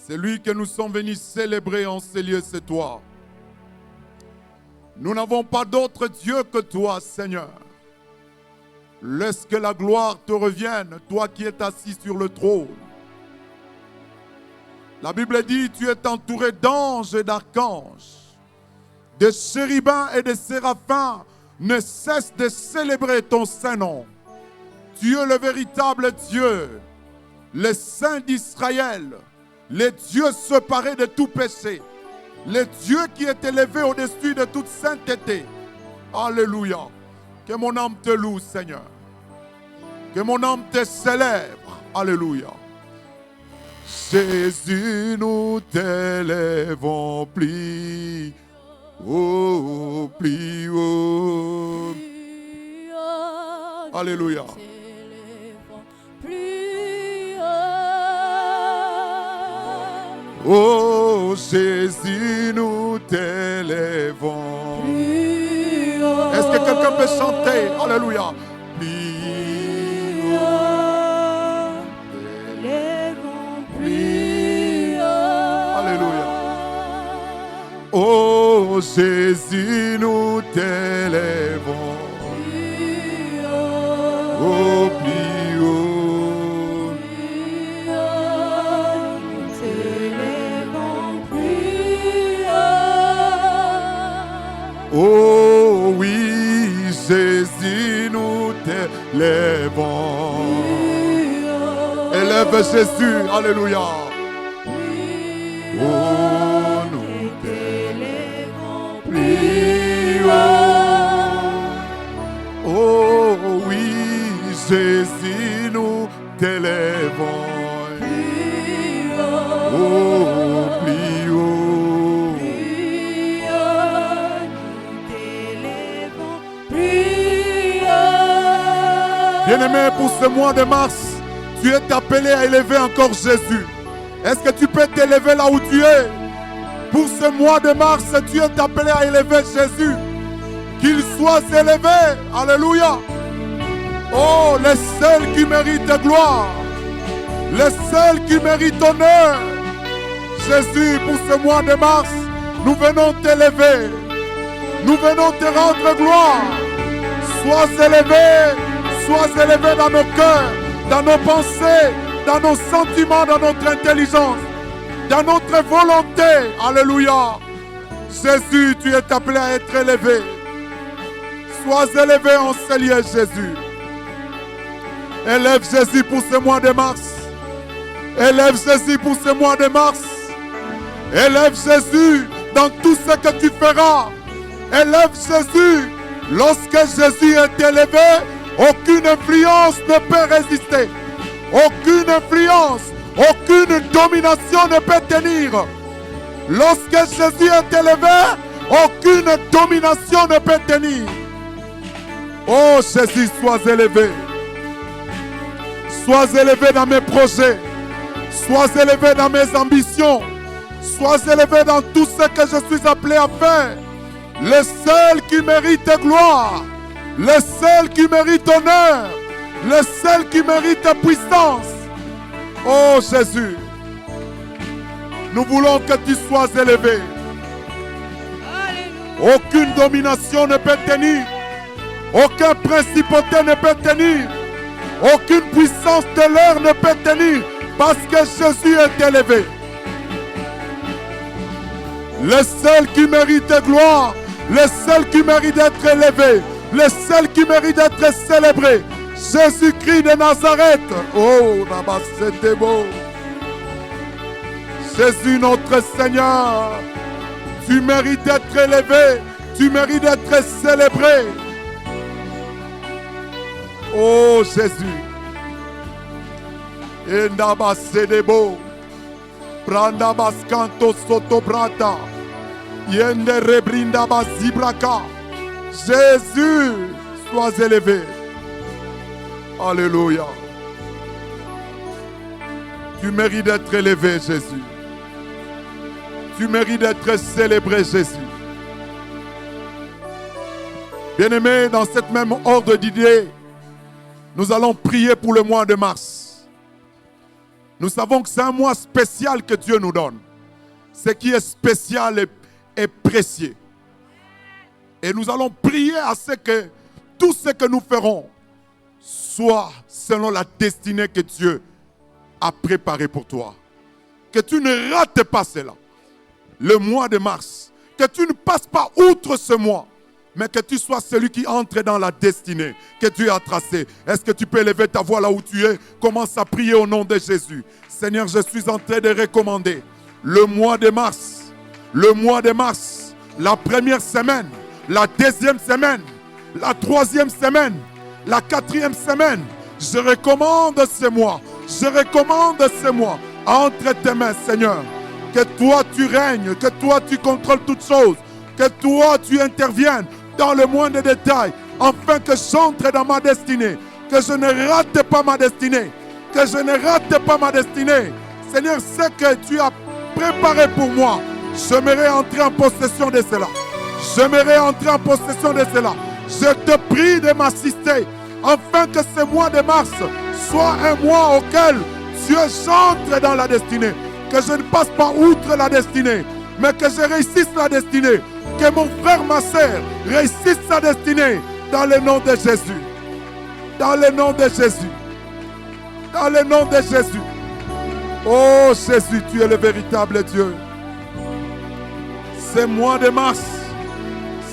Celui que nous sommes venus célébrer en ces lieux, c'est toi. Nous n'avons pas d'autre Dieu que toi, Seigneur. Laisse que la gloire te revienne, toi qui es assis sur le trône. La Bible dit, tu es entouré d'anges et d'archanges. Des chérubins et des séraphins ne cessent de célébrer ton Saint-Nom. Tu es le véritable Dieu, le Saint d'Israël, le Dieu séparé de tout péché, le Dieu qui est élevé au-dessus de toute sainteté. Alléluia. Que mon âme te loue, Seigneur. Que mon âme te célèbre. Alléluia. Jésus, nous t'élèvons plus haut, plus haut. Alléluia. Oh Jésus, nous t'élèvons. Est-ce que quelqu'un peut chanter? Alléluia. Plus haut, t'élèvons plus haut. Alléluia. Oh Jésus, nous t'élèvons. Oh plus haut. Oh oui, Jésus, nous t'élèvons. Élève Jésus, alléluia. Oh, nous t'élèvons plus haut. Oh oui, Jésus, nous t'élèvons. Oh, plus haut. Bien-aimé, pour ce mois de mars, tu es appelé à élever encore Jésus. Est-ce que tu peux t'élever là où tu es? Pour ce mois de mars, tu es appelé à élever Jésus. Qu'il soit élevé. Alléluia. Oh, le seul qui mérite gloire. Le seul qui mérite honneur. Jésus, pour ce mois de mars, nous venons t'élever. Nous venons te rendre gloire. Sois élevé. Sois élevé dans nos cœurs, dans nos pensées, dans nos sentiments, dans notre intelligence, dans notre volonté. Alléluia. Jésus, tu es appelé à être élevé. Sois élevé en ce lieu, Jésus. Élève Jésus pour ce mois de mars. Élève Jésus pour ce mois de mars. Élève Jésus dans tout ce que tu feras. Élève Jésus. Lorsque Jésus est élevé, aucune influence ne peut résister. Aucune influence, aucune domination ne peut tenir. Lorsque Jésus est élevé, aucune domination ne peut tenir. Oh Jésus, sois élevé. Sois élevé dans mes projets. Sois élevé dans mes ambitions. Sois élevé dans tout ce que je suis appelé à faire. Le seul qui mérite gloire. Le seul qui mérite honneur, le seul qui mérite puissance. Oh Jésus, nous voulons que tu sois élevé. Alléluia. Aucune domination ne peut tenir, aucun principauté ne peut tenir, aucune puissance de l'air ne peut tenir, parce que Jésus est élevé. Le seul qui mérite gloire, le seul qui mérite d'être élevé, le seul qui mérite d'être célébré, Jésus-Christ de Nazareth. Oh, là-bas, c'était beau. Jésus, notre Seigneur, tu mérites d'être élevé, tu mérites d'être célébré. Oh, Jésus. Et là-bas, c'était beau. Pranda bascanto soto brata. Yende rebrinda basibraka. Jésus, sois élevé. Alléluia. Tu mérites d'être élevé, Jésus. Tu mérites d'être célébré, Jésus. Bien-aimés, dans cette même ordre d'idées, nous allons prier pour le mois de mars. Nous savons que c'est un mois spécial que Dieu nous donne. Ce qui est spécial est précieux. Et nous allons prier à ce que tout ce que nous ferons soit selon la destinée que Dieu a préparée pour toi. Que tu ne rates pas cela. Le mois de mars. Que tu ne passes pas outre ce mois. Mais que tu sois celui qui entre dans la destinée que Dieu a tracée. Est-ce que tu peux élever ta voix là où tu es? Commence à prier au nom de Jésus. Seigneur, je suis en train de recommander le mois de mars. Le mois de mars. La première semaine. La deuxième semaine. La troisième semaine. La quatrième semaine. Je recommande ce mois. Je recommande ce mois entre tes mains, Seigneur. Que toi tu règnes. Que toi tu contrôles toutes choses. Que toi tu interviennes dans le moindre détail, afin que j'entre dans ma destinée, que je ne rate pas ma destinée, que je ne rate pas ma destinée. Seigneur, ce que tu as préparé pour moi, j'aimerais entrer en possession de cela. J'aimerais entrer en possession de cela. Je te prie de m'assister, afin que ce mois de mars soit un mois auquel Dieu j'entre dans la destinée, que je ne passe pas outre la destinée, mais que je réussisse la destinée. Que mon frère, ma sœur, réussisse sa destinée dans le nom de Jésus. Dans le nom de Jésus. Dans le nom de Jésus. Oh Jésus, tu es le véritable Dieu. Ce mois de mars,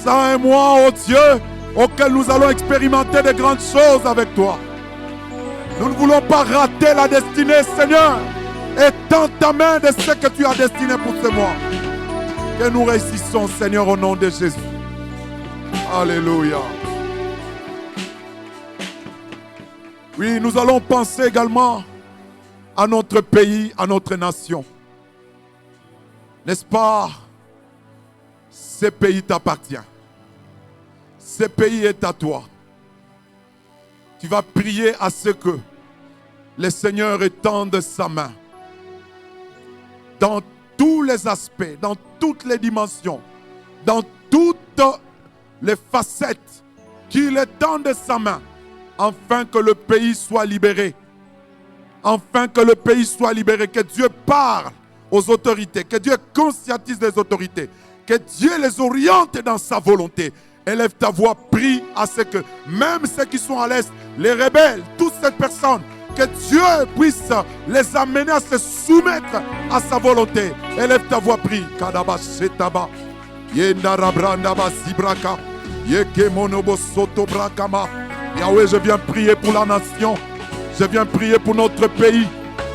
c'est un mois, oh Dieu, auquel nous allons expérimenter de grandes choses avec toi. Nous ne voulons pas rater la destinée, Seigneur. Étends ta main de ce que tu as destiné pour ce mois. Que nous réussissons, Seigneur, au nom de Jésus. Alléluia. Oui, nous allons penser également à notre pays, à notre nation. N'est-ce pas? Ce pays t'appartient. Ce pays est à toi. Tu vas prier à ce que le Seigneur étende sa main dans tous les aspects, dans toutes les dimensions, dans toutes les facettes, qu'il étende sa main, afin que le pays soit libéré. Afin que le pays soit libéré, que Dieu parle aux autorités, que Dieu conscientise les autorités, que Dieu les oriente dans sa volonté. Élève ta voix, prie à ce que même ceux qui sont à l'est, les rebelles, toutes ces personnes, que Dieu puisse les amener à se soumettre à sa volonté. Élève ta voix, prie. Kadaba shetaba. Yendarabrandaba sibraka. Yekemonobo soto brakama. Yahweh, je viens prier pour la nation. Je viens prier pour notre pays.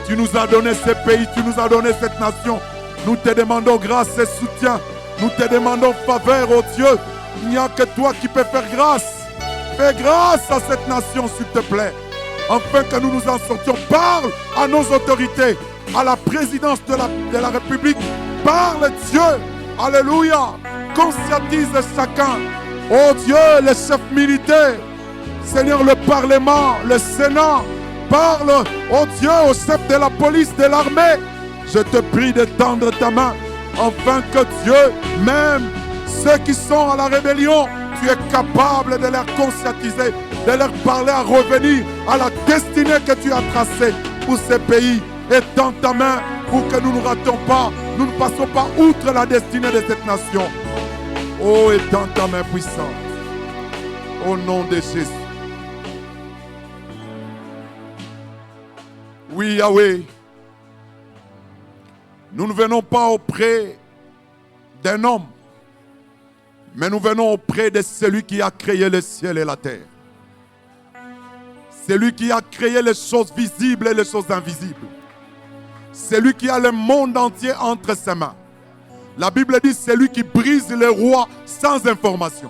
Tu nous as donné ce pays, tu nous as donné cette nation. Nous te demandons grâce et soutien. Nous te demandons faveur, oh Dieu. Il n'y a que toi qui peux faire grâce. Fais grâce à cette nation, s'il te plaît. Afin que nous nous en sortions. Parle à nos autorités, à la présidence de la République. Parle, Dieu. Alléluia. Conscientise chacun. Oh Dieu, les chefs militaires. Seigneur, le Parlement, le Sénat. Parle, oh Dieu, au chef de la police, de l'armée. Je te prie de tendre ta main. Afin que Dieu, même ceux qui sont à la rébellion, tu es capable de leur conscientiser, de leur parler à revenir à la destinée que tu as tracée pour ce pays. Étends ta main pour que nous ne ratons pas, nous ne passons pas outre la destinée de cette nation. Oh, étends ta main puissante. Au nom de Jésus. Oui, Yahweh. Nous ne venons pas auprès d'un homme, mais nous venons auprès de celui qui a créé le ciel et la terre. Celui qui a créé les choses visibles et les choses invisibles. Celui qui a le monde entier entre ses mains. La Bible dit, celui qui brise les rois sans information.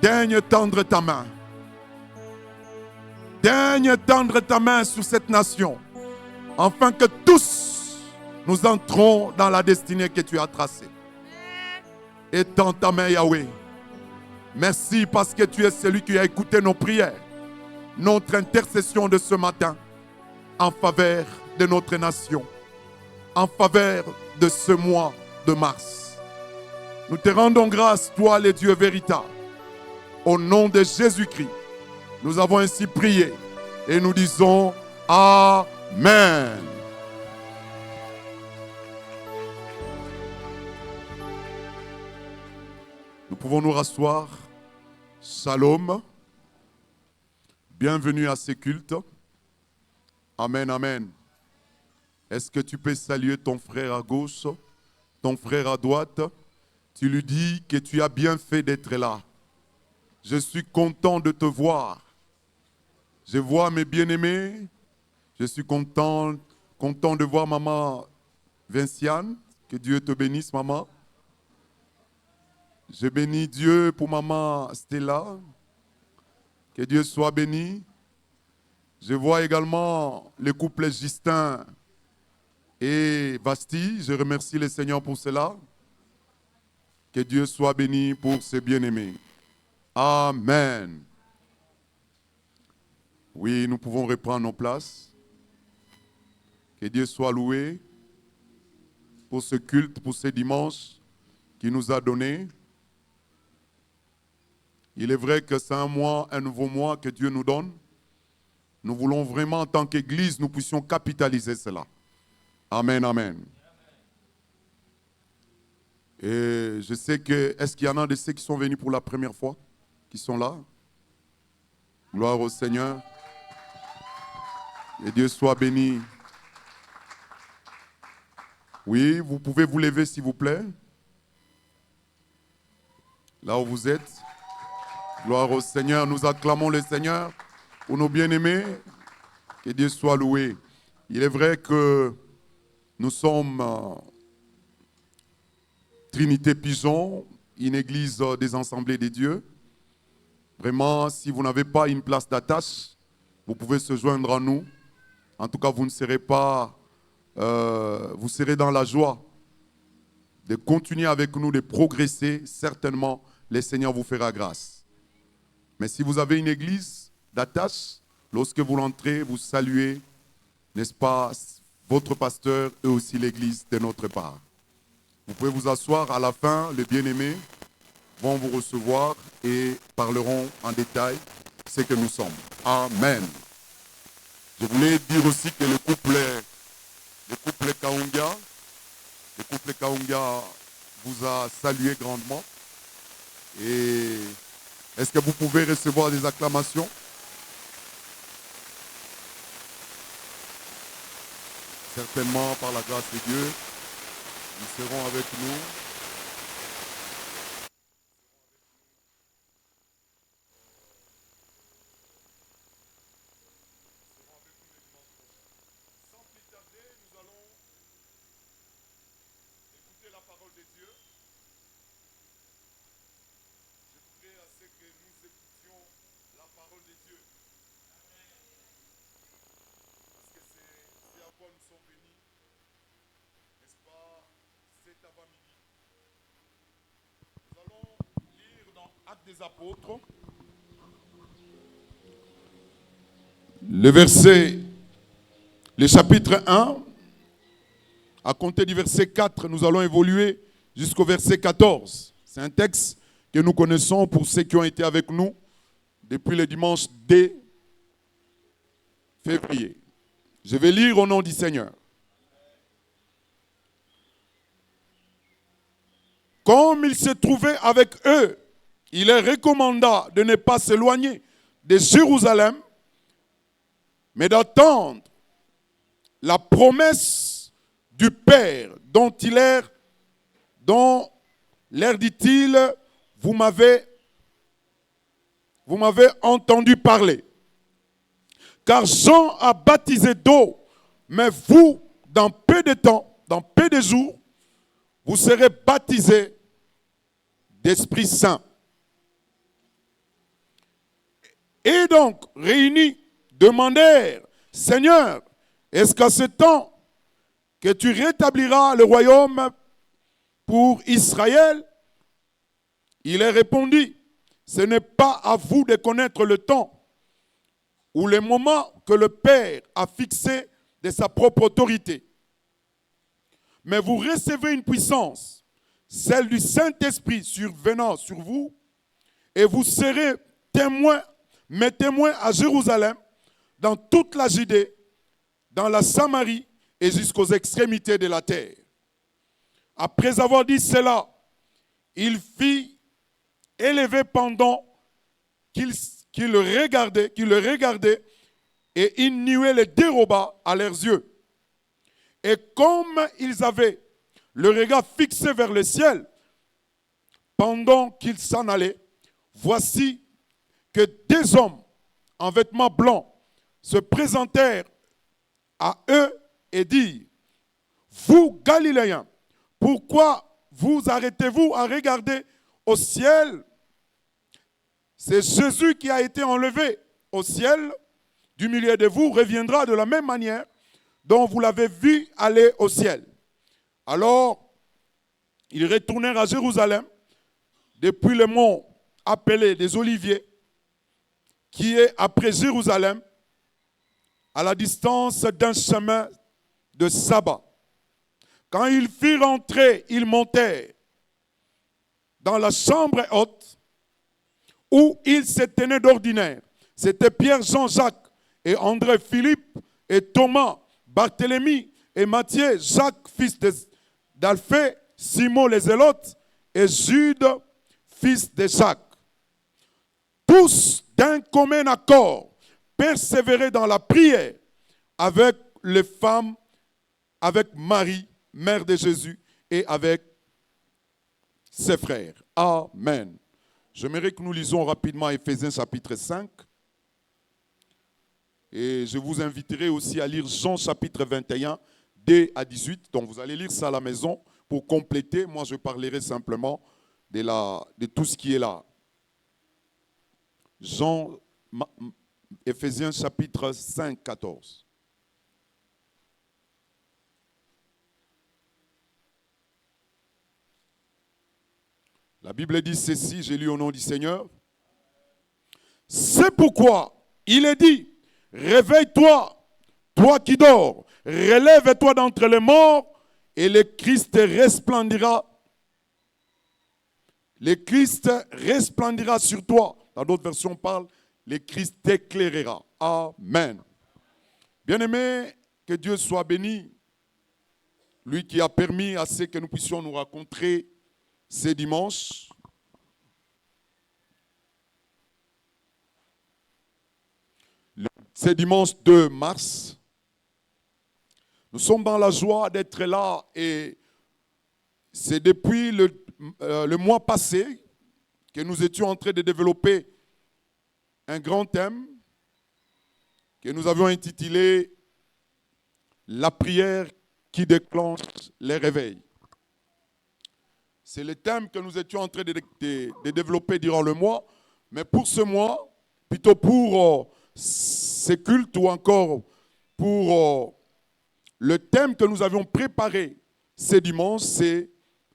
Daigne tendre ta main. Daigne tendre ta main sur cette nation, afin que tous nous entrons dans la destinée que tu as tracée. Étends ta main, Yahweh. Merci parce que tu es celui qui a écouté nos prières, notre intercession de ce matin en faveur de notre nation, en faveur de ce mois de mars. Nous te rendons grâce, toi le Dieu véritable. Au nom de Jésus-Christ, nous avons ainsi prié et nous disons Amen. Nous pouvons nous rasseoir. Shalom. Bienvenue à ce culte. Amen, amen. Est-ce que tu peux saluer ton frère à gauche, ton frère à droite? Tu lui dis que tu as bien fait d'être là. Je suis content de te voir. Je vois mes bien-aimés. Je suis content de voir maman Vinciane. Que Dieu te bénisse, maman. Je bénis Dieu pour maman Stella. Que Dieu soit béni. Je vois également le couple Justin et Bastille. Je remercie le Seigneur pour cela. Que Dieu soit béni pour ses bien-aimés. Amen. Oui, nous pouvons reprendre nos places. Que Dieu soit loué pour ce culte, pour ce dimanche qu'il nous a donné. Il est vrai que c'est un nouveau mois que Dieu nous donne. Nous voulons vraiment, en tant qu'Église, nous puissions capitaliser cela. Amen, amen. Et je sais que, est-ce qu'il y en a de ceux qui sont venus pour la première fois, qui sont là? Gloire au Seigneur. Que Dieu soit béni. Oui, vous pouvez vous lever s'il vous plaît. Là où vous êtes. Gloire au Seigneur. Nous acclamons le Seigneur pour nos bien-aimés. Que Dieu soit loué. Il est vrai que nous sommes Trinité Pigeon, une église des assemblées des dieux. Vraiment, si vous n'avez pas une place d'attache, vous pouvez se joindre à nous. En tout cas, vous ne serez pas, vous serez dans la joie de continuer avec nous, de progresser. Certainement, le Seigneur vous fera grâce. Mais si vous avez une église d'attache, lorsque vous l'entrez, vous saluez, n'est-ce pas, votre pasteur et aussi l'église de notre part. Vous pouvez vous asseoir. À la fin, les bien-aimés vont vous recevoir et parleront en détail ce que nous sommes. Amen. Je voulais dire aussi que le couple Kaunga vous a salué grandement. Et est-ce que vous pouvez recevoir des acclamations? Certainement, par la grâce de Dieu, ils seront avec nous. Sans plus tarder, nous allons écouter la parole de Dieu. Je voudrais à ce que nous écoutions la parole de Dieu. Parce que c'est à quoi nous sommes venus, n'est-ce pas, cet avant-midi. Nous allons lire dans Actes des Apôtres, le chapitre 1, à compter du verset 4, nous allons évoluer jusqu'au verset 14. C'est un texte que nous connaissons pour ceux qui ont été avec nous depuis le dimanche dès février. Je vais lire au nom du Seigneur. Comme il se trouvait avec eux, il leur recommanda de ne pas s'éloigner de Jérusalem, mais d'attendre la promesse du Père dont leur dit-il, vous m'avez entendu parler. Car Jean a baptisé d'eau, mais vous, dans peu de temps, dans peu de jours, vous serez baptisés d'Esprit Saint. Et donc, réunis, demandèrent, Seigneur, est-ce qu'à ce temps que tu rétabliras le royaume pour Israël? Il leur répondit, ce n'est pas à vous de connaître le temps ou le moment que le Père a fixé de sa propre autorité. Mais vous recevez une puissance, celle du Saint-Esprit survenant sur vous, et vous serez mes témoins à Jérusalem, dans toute la Judée, dans la Samarie et jusqu'aux extrémités de la terre. Après avoir dit cela, il fit élevé pendant qu'il le regardait, et une nuée les déroba à leurs yeux. Et comme ils avaient le regard fixé vers le ciel, pendant qu'ils s'en allaient, voici que des hommes en vêtements blancs se présentèrent à eux et dirent: vous, Galiléens, pourquoi vous arrêtez-vous à regarder au ciel? C'est Jésus qui a été enlevé au ciel du milieu de vous, reviendra de la même manière dont vous l'avez vu aller au ciel. Alors, ils retournèrent à Jérusalem, depuis le mont appelé des Oliviers, qui est après Jérusalem, à la distance d'un chemin de sabbat. Quand ils firent entrer, ils montèrent dans la chambre haute où ils se tenaient d'ordinaire. C'était Pierre, Jean, Jacques et André, Philippe et Thomas, Barthélemy et Matthieu, Jacques, fils d'Alphée, Simon les Zélotes et Jude, fils de Jacques. Tous d'un commun accord persévéraient dans la prière avec les femmes, avec Marie, mère de Jésus, et avec ses frères. Amen. J'aimerais que nous lisons rapidement Éphésiens chapitre 5. Et je vous inviterai aussi à lire Jean chapitre 21, 2 à 18. Donc vous allez lire ça à la maison pour compléter. Moi, je parlerai simplement de tout ce qui est là. Éphésiens chapitre 5, 14. La Bible dit ceci, j'ai lu au nom du Seigneur. C'est pourquoi il est dit: réveille-toi, toi qui dors, relève-toi d'entre les morts, et le Christ resplendira. Le Christ resplendira sur toi. Dans d'autres versions, on parle, le Christ t'éclairera. Amen. Bien-aimés, que Dieu soit béni. Lui qui a permis à ce que nous puissions nous rencontrer ce dimanche. C'est dimanche 2 mars. Nous sommes dans la joie d'être là et c'est depuis le mois passé que nous étions en train de développer un grand thème que nous avions intitulé « La prière qui déclenche les réveils ». C'est le thème que nous étions en train de développer durant le mois, mais pour ce mois, plutôt pour ces cultes ou encore pour le thème que nous avions préparé ce dimanche, c'est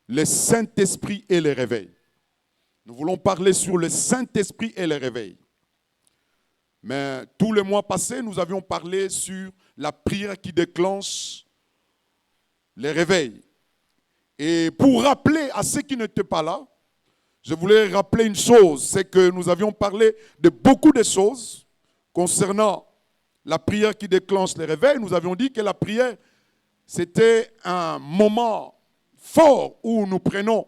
le Saint-Esprit et les réveils. Nous voulons parler sur le Saint-Esprit et les réveils. Mais tout le mois passé, nous avions parlé sur la prière qui déclenche les réveils. Et pour rappeler à ceux qui n'étaient pas là, je voulais rappeler une chose, c'est que nous avions parlé de beaucoup de choses concernant la prière qui déclenche les réveils. Nous avions dit que la prière, c'était un moment fort où nous prenons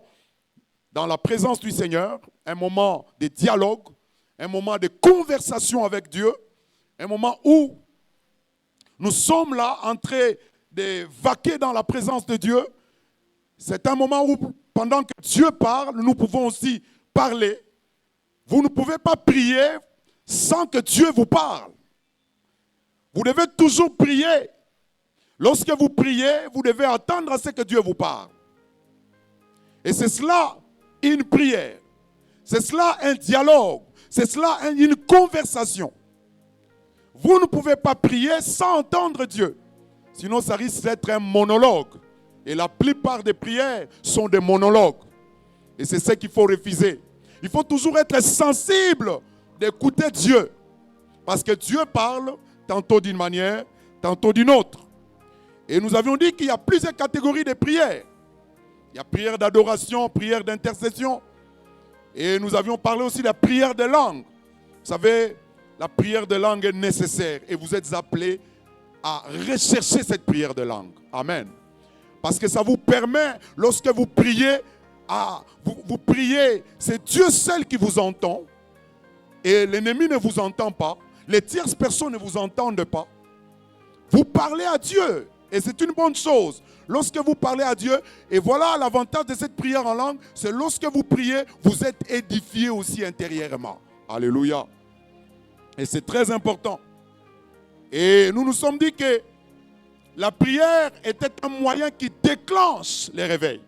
dans la présence du Seigneur, un moment de dialogue, un moment de conversation avec Dieu, un moment où nous sommes là en train de vaquer dans la présence de Dieu. C'est un moment où, pendant que Dieu parle, nous pouvons aussi parler. Vous ne pouvez pas prier sans que Dieu vous parle. Vous devez toujours prier. Lorsque vous priez, vous devez attendre à ce que Dieu vous parle. Et c'est cela une prière. C'est cela un dialogue. C'est cela une conversation. Vous ne pouvez pas prier sans entendre Dieu. Sinon, ça risque d'être un monologue. Et la plupart des prières sont des monologues. Et c'est ce qu'il faut refuser. Il faut toujours être sensible d'écouter Dieu. Parce que Dieu parle tantôt d'une manière, tantôt d'une autre. Et nous avions dit qu'il y a plusieurs catégories de prières. Il y a prière d'adoration, prière d'intercession. Et nous avions parlé aussi de la prière de langue. Vous savez, la prière de langue est nécessaire. Et vous êtes appelés à rechercher cette prière de langue. Amen. Parce que ça vous permet, lorsque vous priez, vous priez, c'est Dieu seul qui vous entend. Et l'ennemi ne vous entend pas. Les tierces personnes ne vous entendent pas. Vous parlez à Dieu. Et c'est une bonne chose. Lorsque vous parlez à Dieu, et voilà l'avantage de cette prière en langue, c'est lorsque vous priez, vous êtes édifié aussi intérieurement. Alléluia. Et c'est très important. Et nous nous sommes dit que la prière était un moyen qui déclenche les réveils.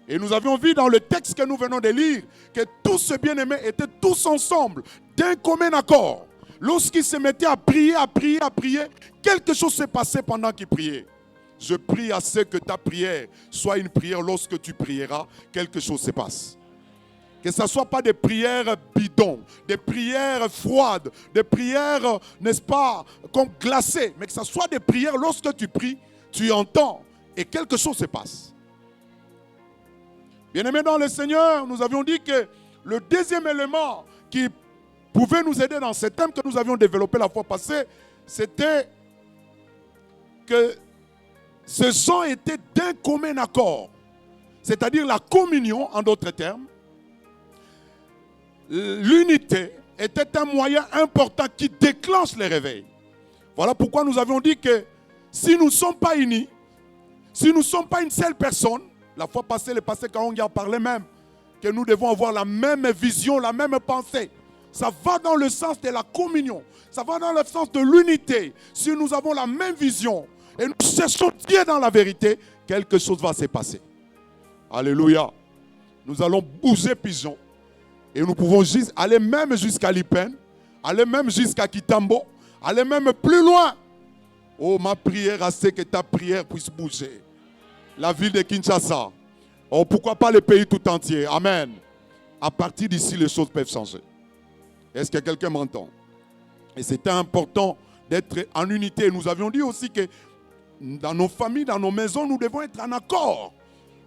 Et nous avions vu dans le texte que nous venons de lire que tous ces bien-aimés étaient tous ensemble, d'un commun accord. Lorsqu'ils se mettaient à prier, quelque chose s'est passé pendant qu'ils priaient. Je prie à ce que ta prière soit une prière. Lorsque tu prieras, quelque chose se passe. Que ce ne soit pas des prières bidons, des prières froides, des prières, n'est-ce pas, comme glacées, mais que ce soit des prières, lorsque tu pries, tu entends et quelque chose se passe. Bien-aimés dans le Seigneur, nous avions dit que le deuxième élément qui pouvait nous aider dans ce thème que nous avions développé la fois passée, c'était que ces gens étaient d'un commun accord. C'est-à-dire la communion, en d'autres termes. L'unité était un moyen important qui déclenche les réveils. Voilà pourquoi nous avions dit que si nous ne sommes pas unis, si nous ne sommes pas une seule personne, la fois passée, le pasteur Kaongi a parlé même que nous devons avoir la même vision, la même pensée. Ça va dans le sens de la communion. Ça va dans le sens de l'unité. Si nous avons la même vision et nous cherchons Dieu dans la vérité, quelque chose va se passer. Alléluia. Nous allons bouger pigeon. Et nous pouvons aller même jusqu'à Lipen, aller même jusqu'à Kitambo, aller même plus loin. Oh, ma prière à ce que ta prière puisse bouger. La ville de Kinshasa. Oh, pourquoi pas le pays tout entier. Amen. À partir d'ici, les choses peuvent changer. Est-ce que quelqu'un m'entend? Et c'est important d'être en unité. Nous avions dit aussi que dans nos familles, dans nos maisons, nous devons être en accord.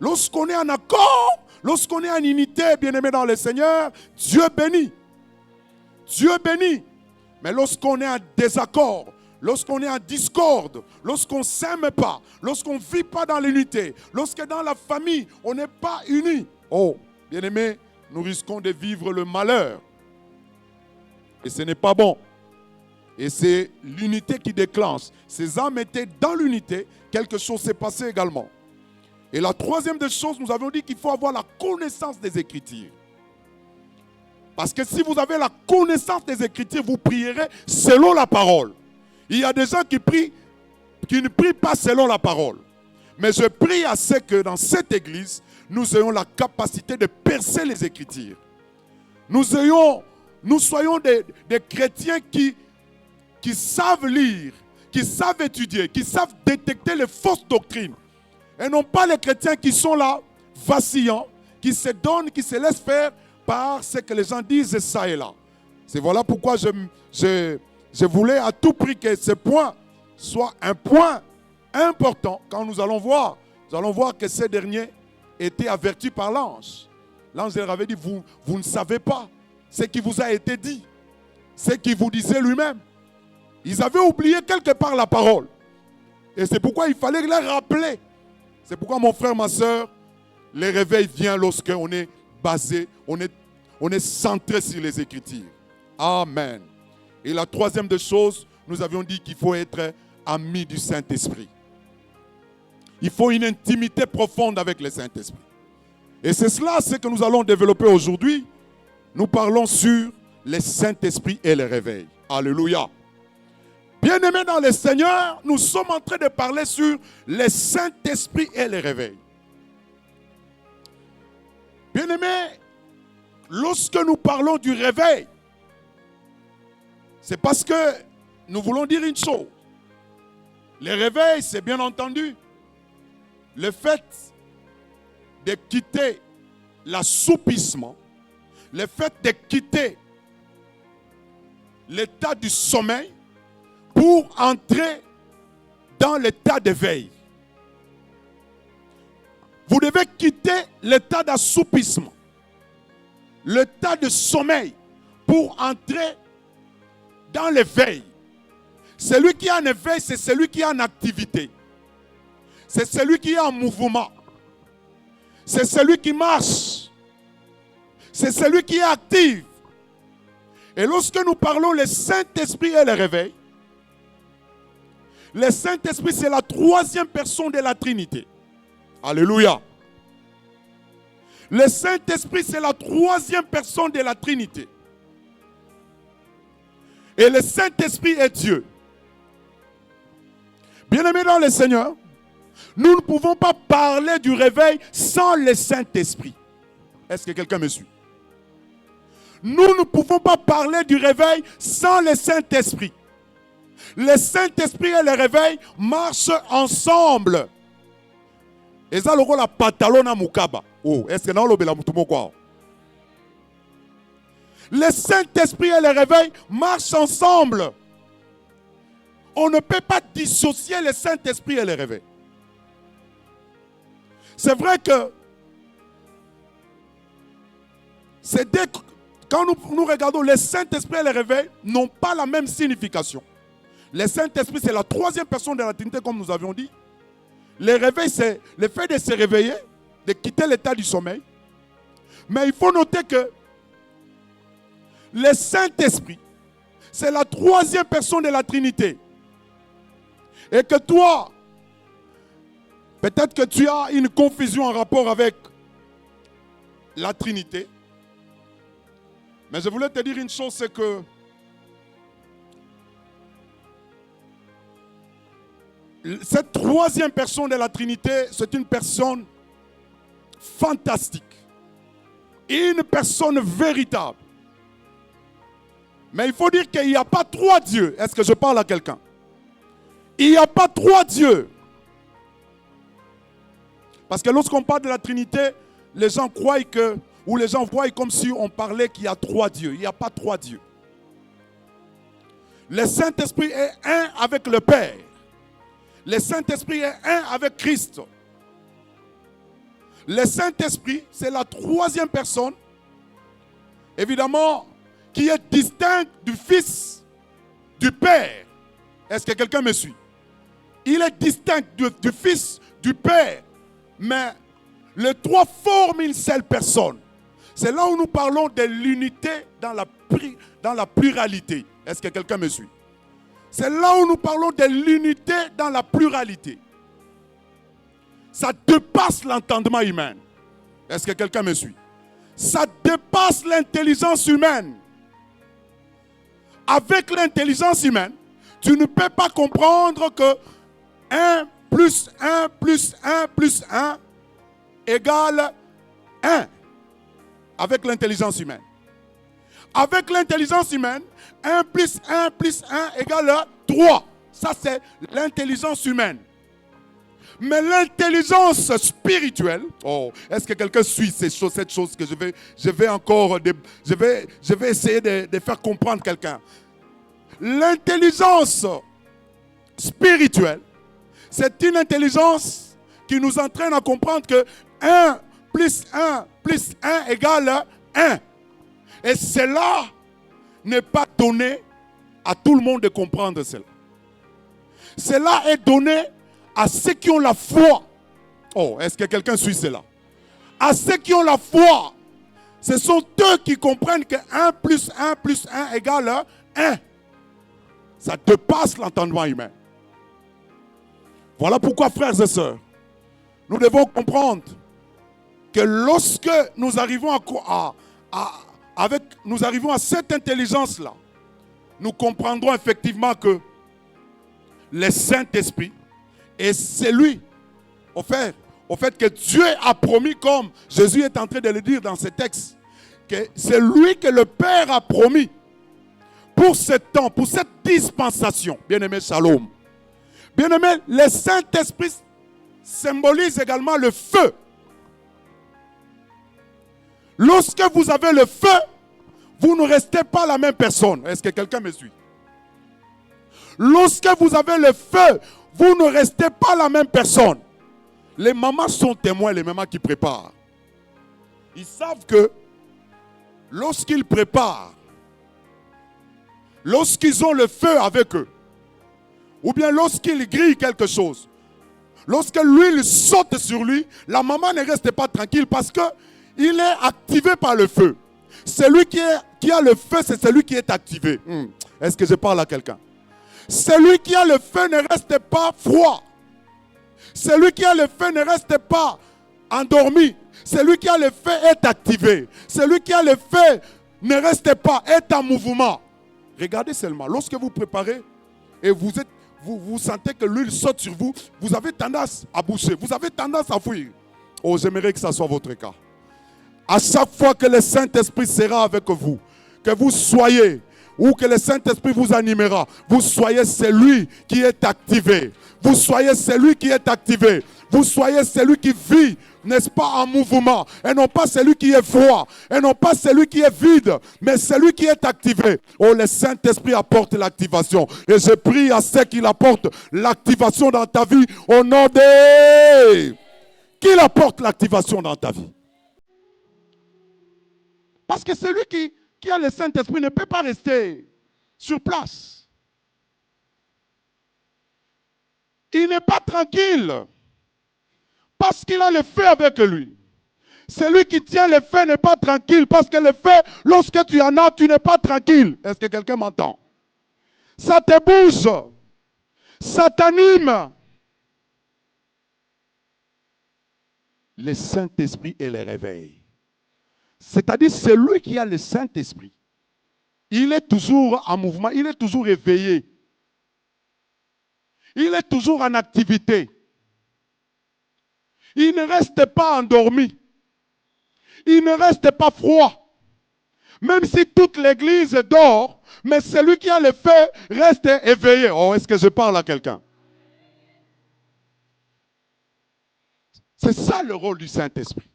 Lorsqu'on est en accord, lorsqu'on est en unité, bien-aimé dans le Seigneur, Dieu bénit. Dieu bénit. Mais lorsqu'on est en désaccord, lorsqu'on est en discorde, lorsqu'on ne s'aime pas, lorsqu'on ne vit pas dans l'unité, lorsque dans la famille, on n'est pas unis, oh, bien-aimé, nous risquons de vivre le malheur. Et ce n'est pas bon. Et c'est l'unité qui déclenche. Ces âmes étaient dans l'unité, quelque chose s'est passé également. Et la troisième des choses, nous avons dit qu'il faut avoir la connaissance des Écritures. Parce que si vous avez la connaissance des Écritures, vous prierez selon la parole. Il y a des gens qui ne prient pas selon la parole. Mais je prie à ce que dans cette église, nous ayons la capacité de percer les Écritures. Nous soyons des chrétiens qui savent lire, qui savent étudier, qui savent détecter les fausses doctrines. Et non pas les chrétiens qui sont là, vacillants, qui se donnent, qui se laissent faire par ce que les gens disent ça et là. C'est voilà pourquoi je voulais à tout prix que ce point soit un point important quand nous allons voir. Nous allons voir que ces derniers étaient avertis par l'ange. L'ange leur avait dit, vous ne savez pas ce qui vous a été dit, ce qu'il vous disait lui-même. Ils avaient oublié quelque part la parole. Et c'est pourquoi il fallait les rappeler. C'est pourquoi mon frère, ma soeur, le réveil vient lorsqu'on est basé, on est centré sur les Écritures. Amen. Et la troisième des choses, nous avions dit qu'il faut être ami du Saint-Esprit. Il faut une intimité profonde avec le Saint-Esprit. Et c'est cela ce que nous allons développer aujourd'hui. Nous parlons sur le Saint-Esprit et le réveil. Alléluia. Bien-aimés dans le Seigneur, nous sommes en train de parler sur le Saint-Esprit et le réveil. Bien-aimés, lorsque nous parlons du réveil, c'est parce que nous voulons dire une chose. Le réveil, c'est bien entendu le fait de quitter l'assoupissement, le fait de quitter l'état du sommeil pour entrer dans l'état d'éveil. Vous devez quitter l'état d'assoupissement, l'état de sommeil pour entrer dans l'éveil. Celui qui est en éveil, c'est celui qui est en activité. C'est celui qui est en mouvement. c'est celui qui marche. C'est celui qui est actif. Et lorsque nous parlons le Saint-Esprit et le réveil, le Saint-Esprit, c'est la troisième personne de la Trinité. Alléluia. Le Saint-Esprit, c'est la troisième personne de la Trinité. Et le Saint-Esprit est Dieu. Bien-aimés dans le Seigneur, nous ne pouvons pas parler du réveil sans le Saint-Esprit. Est-ce que quelqu'un me suit? Nous ne pouvons pas parler du réveil sans le Saint-Esprit. Le Saint-Esprit et le réveil marchent ensemble. Et ça, le rôle la pantalon mukaba. Oh, est-ce que non, le Saint-Esprit et le réveil marchent ensemble. On ne peut pas dissocier le Saint-Esprit et le réveil. C'est vrai que quand nous regardons le Saint-Esprit et le réveil n'ont pas la même signification. Le Saint-Esprit, c'est la troisième personne de la Trinité, comme nous avions dit. Le réveil, c'est le fait de se réveiller, de quitter l'état du sommeil. Mais il faut noter que le Saint-Esprit, c'est la troisième personne de la Trinité. Et que toi, peut-être que tu as une confusion en rapport avec la Trinité. Mais je voulais te dire une chose, c'est que cette troisième personne de la Trinité, c'est une personne fantastique. Une personne véritable. Mais il faut dire qu'il n'y a pas trois dieux. Est-ce que je parle à quelqu'un? Il n'y a pas trois dieux. Parce que lorsqu'on parle de la Trinité, les gens croient que, ou les gens voient comme si on parlait qu'il y a trois dieux. Il n'y a pas trois dieux. Le Saint-Esprit est un avec le Père. Le Saint-Esprit est un avec Christ. Le Saint-Esprit, c'est la troisième personne, évidemment, qui est distincte du Fils, du Père. Est-ce que quelqu'un me suit? Il est distinct du Fils, du Père. Mais les trois forment une seule personne. C'est là où nous parlons de l'unité dans la pluralité. Est-ce que quelqu'un me suit? C'est là où nous parlons de l'unité dans la pluralité. Ça dépasse l'entendement humain. Est-ce que quelqu'un me suit? Ça dépasse l'intelligence humaine. Avec l'intelligence humaine, tu ne peux pas comprendre que 1 plus 1 plus 1 plus 1 égale 1. Avec l'intelligence humaine. Avec l'intelligence humaine, 1 plus 1 plus 1 égale 3. Ça, c'est l'intelligence humaine. Mais l'intelligence spirituelle, oh, est-ce que quelqu'un suit cette chose que je vais essayer de faire comprendre quelqu'un. L'intelligence spirituelle, c'est une intelligence qui nous entraîne à comprendre que 1 plus 1 plus 1 égale 1. Et cela n'est pas donné à tout le monde de comprendre cela. Cela est donné à ceux qui ont la foi. Oh, est-ce que quelqu'un suit cela? À ceux qui ont la foi. Ce sont eux qui comprennent que 1 plus 1 plus 1 égale 1. Ça dépasse l'entendement humain. Voilà pourquoi, frères et sœurs, nous devons comprendre que lorsque nous arrivons à cette intelligence-là, nous comprendrons effectivement que le Saint-Esprit est celui, au fait que Dieu a promis, comme Jésus est en train de le dire dans ce texte, que c'est lui que le Père a promis pour ce temps, pour cette dispensation. Bien-aimé, shalom. Bien-aimé, le Saint-Esprit symbolise également le feu. Lorsque vous avez le feu, vous ne restez pas la même personne. Est-ce que quelqu'un me suit? Lorsque vous avez le feu, vous ne restez pas la même personne. Les mamans sont témoins, les mamans qui préparent. Ils savent que lorsqu'ils préparent, lorsqu'ils ont le feu avec eux, ou bien lorsqu'ils grillent quelque chose, Lorsque l'huile saute sur lui, la maman ne reste pas tranquille parce qu'il est activé par le feu. Celui qui a le feu, c'est celui qui est activé. Est-ce que je parle à quelqu'un? Celui qui a le feu ne reste pas froid. Celui qui a le feu ne reste pas endormi. Celui qui a le feu est activé. Celui qui a le feu ne reste pas, est en mouvement. Regardez seulement, lorsque vous préparez et vous sentez que l'huile saute sur vous, vous avez tendance à boucher, vous avez tendance à fuir. Oh, j'aimerais que ça soit votre cas. À chaque fois que le Saint-Esprit sera avec vous, que vous soyez, ou que le Saint-Esprit vous animera, vous soyez celui qui est activé. Vous soyez celui qui est activé. Vous soyez celui qui vit, n'est-ce pas, en mouvement. Et non pas celui qui est froid. Et non pas celui qui est vide. Mais celui qui est activé. Oh, le Saint-Esprit apporte l'activation. Et je prie à ceux qui apportent l'activation dans ta vie. Au nom de... Qu'il apporte l'activation dans ta vie. Parce que celui qui a le Saint-Esprit ne peut pas rester sur place. Il n'est pas tranquille. Parce qu'il a le feu avec lui. Celui qui tient le feu n'est pas tranquille. Parce que le feu, lorsque tu en as, tu n'es pas tranquille. Est-ce que quelqu'un m'entend? Ça te bouge. Ça t'anime. Le Saint-Esprit et le réveil. C'est-à-dire celui qui a le Saint-Esprit. Il est toujours en mouvement. Il est toujours éveillé. Il est toujours en activité. Il ne reste pas endormi. Il ne reste pas froid. Même si toute l'église dort, mais celui qui a le feu reste éveillé. Oh, est-ce que je parle à quelqu'un? C'est ça le rôle du Saint-Esprit.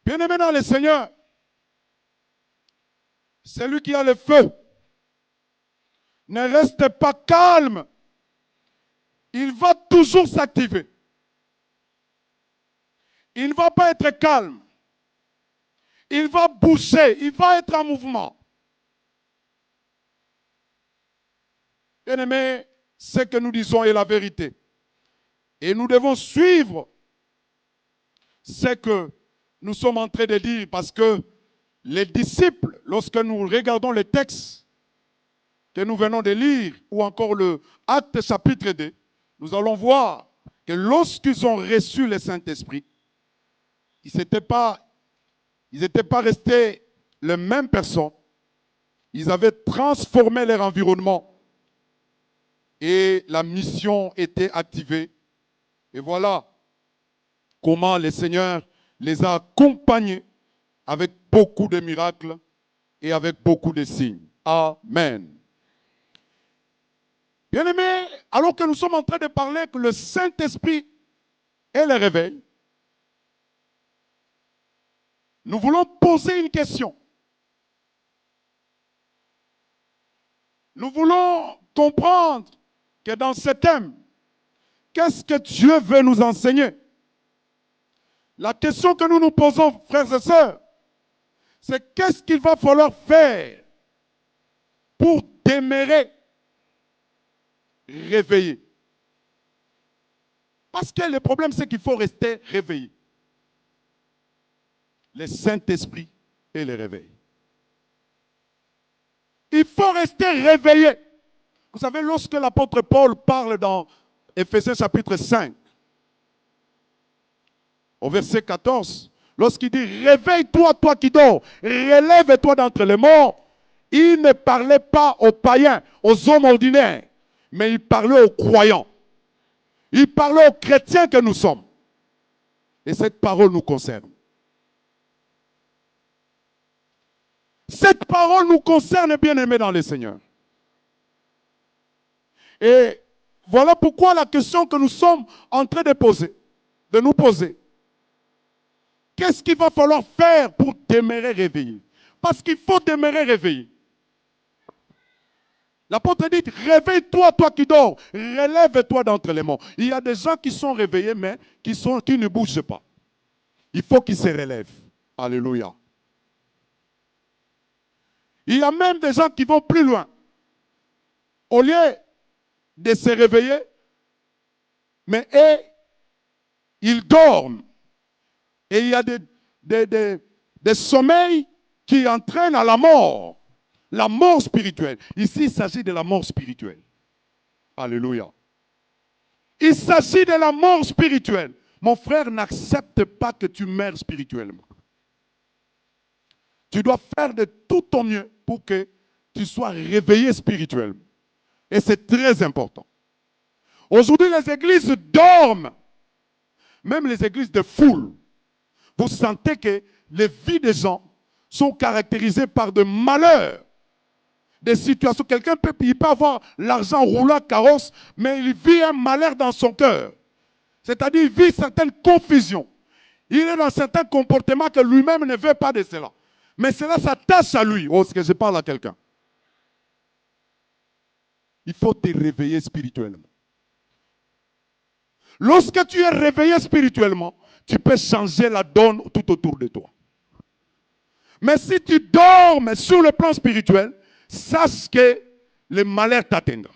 Bien-aimé dans le Seigneur, celui qui a le feu ne reste pas calme. Il va toujours s'activer. Il ne va pas être calme. Il va bouger. Il va être en mouvement. Bien-aimé, ce que nous disons est la vérité. Et nous devons suivre ce que nous sommes en train de dire parce que les disciples, lorsque nous regardons le texte que nous venons de lire ou encore le Acte chapitre 2, nous allons voir que lorsqu'ils ont reçu le Saint-Esprit, ils n'étaient pas restés les mêmes personnes. Ils avaient transformé leur environnement et la mission était activée. Et voilà comment le Seigneur les a accompagnés avec beaucoup de miracles et avec beaucoup de signes. Amen. Bien-aimés, alors que nous sommes en train de parler que le Saint-Esprit est le réveil, nous voulons poser une question. Nous voulons comprendre que dans ce thème, qu'est-ce que Dieu veut nous enseigner? La question que nous nous posons, frères et sœurs, c'est qu'est-ce qu'il va falloir faire pour demeurer réveillé? Parce que le problème, c'est qu'il faut rester réveillé. Le Saint-Esprit et le réveil. Il faut rester réveillé. Vous savez, lorsque l'apôtre Paul parle dans Éphésiens chapitre 5, au verset 14, lorsqu'il dit « Réveille-toi, toi qui dors, relève-toi d'entre les morts », il ne parlait pas aux païens, aux hommes ordinaires, mais il parlait aux croyants. Il parlait aux chrétiens que nous sommes. Et cette parole nous concerne. Cette parole nous concerne, bien-aimés dans le Seigneur. Et voilà pourquoi la question que nous sommes en train de nous poser. Qu'est-ce qu'il va falloir faire pour demeurer réveillé? Parce qu'il faut demeurer réveillé. L'apôtre dit, réveille-toi, toi qui dors, relève-toi d'entre les morts. Il y a des gens qui sont réveillés, mais qui ne bougent pas. Il faut qu'ils se relèvent. Alléluia. Il y a même des gens qui vont plus loin. Au lieu de se réveiller, Mais ils dorment. Et il y a des sommeils qui entraînent à la mort. La mort spirituelle. Ici, il s'agit de la mort spirituelle. Alléluia. Il s'agit de la mort spirituelle. Mon frère, n'accepte pas que tu meurs spirituellement. Tu dois faire de tout ton mieux pour que tu sois réveillé spirituellement. Et c'est très important. Aujourd'hui, les églises dorment. Même les églises de foule. Vous sentez que les vies des gens sont caractérisées par de malheurs. Des situations. Quelqu'un peut avoir l'argent roulant carrosse, mais il vit un malheur dans son cœur. C'est-à-dire, il vit certaines confusions. Il est dans certains comportements que lui-même ne veut pas de cela. Mais cela s'attache à lui. Oh, est-ce que je parle à quelqu'un? Il faut te réveiller spirituellement. Lorsque tu es réveillé spirituellement, tu peux changer la donne tout autour de toi. Mais si tu dors sur le plan spirituel, sache que le malheur t'atteindra.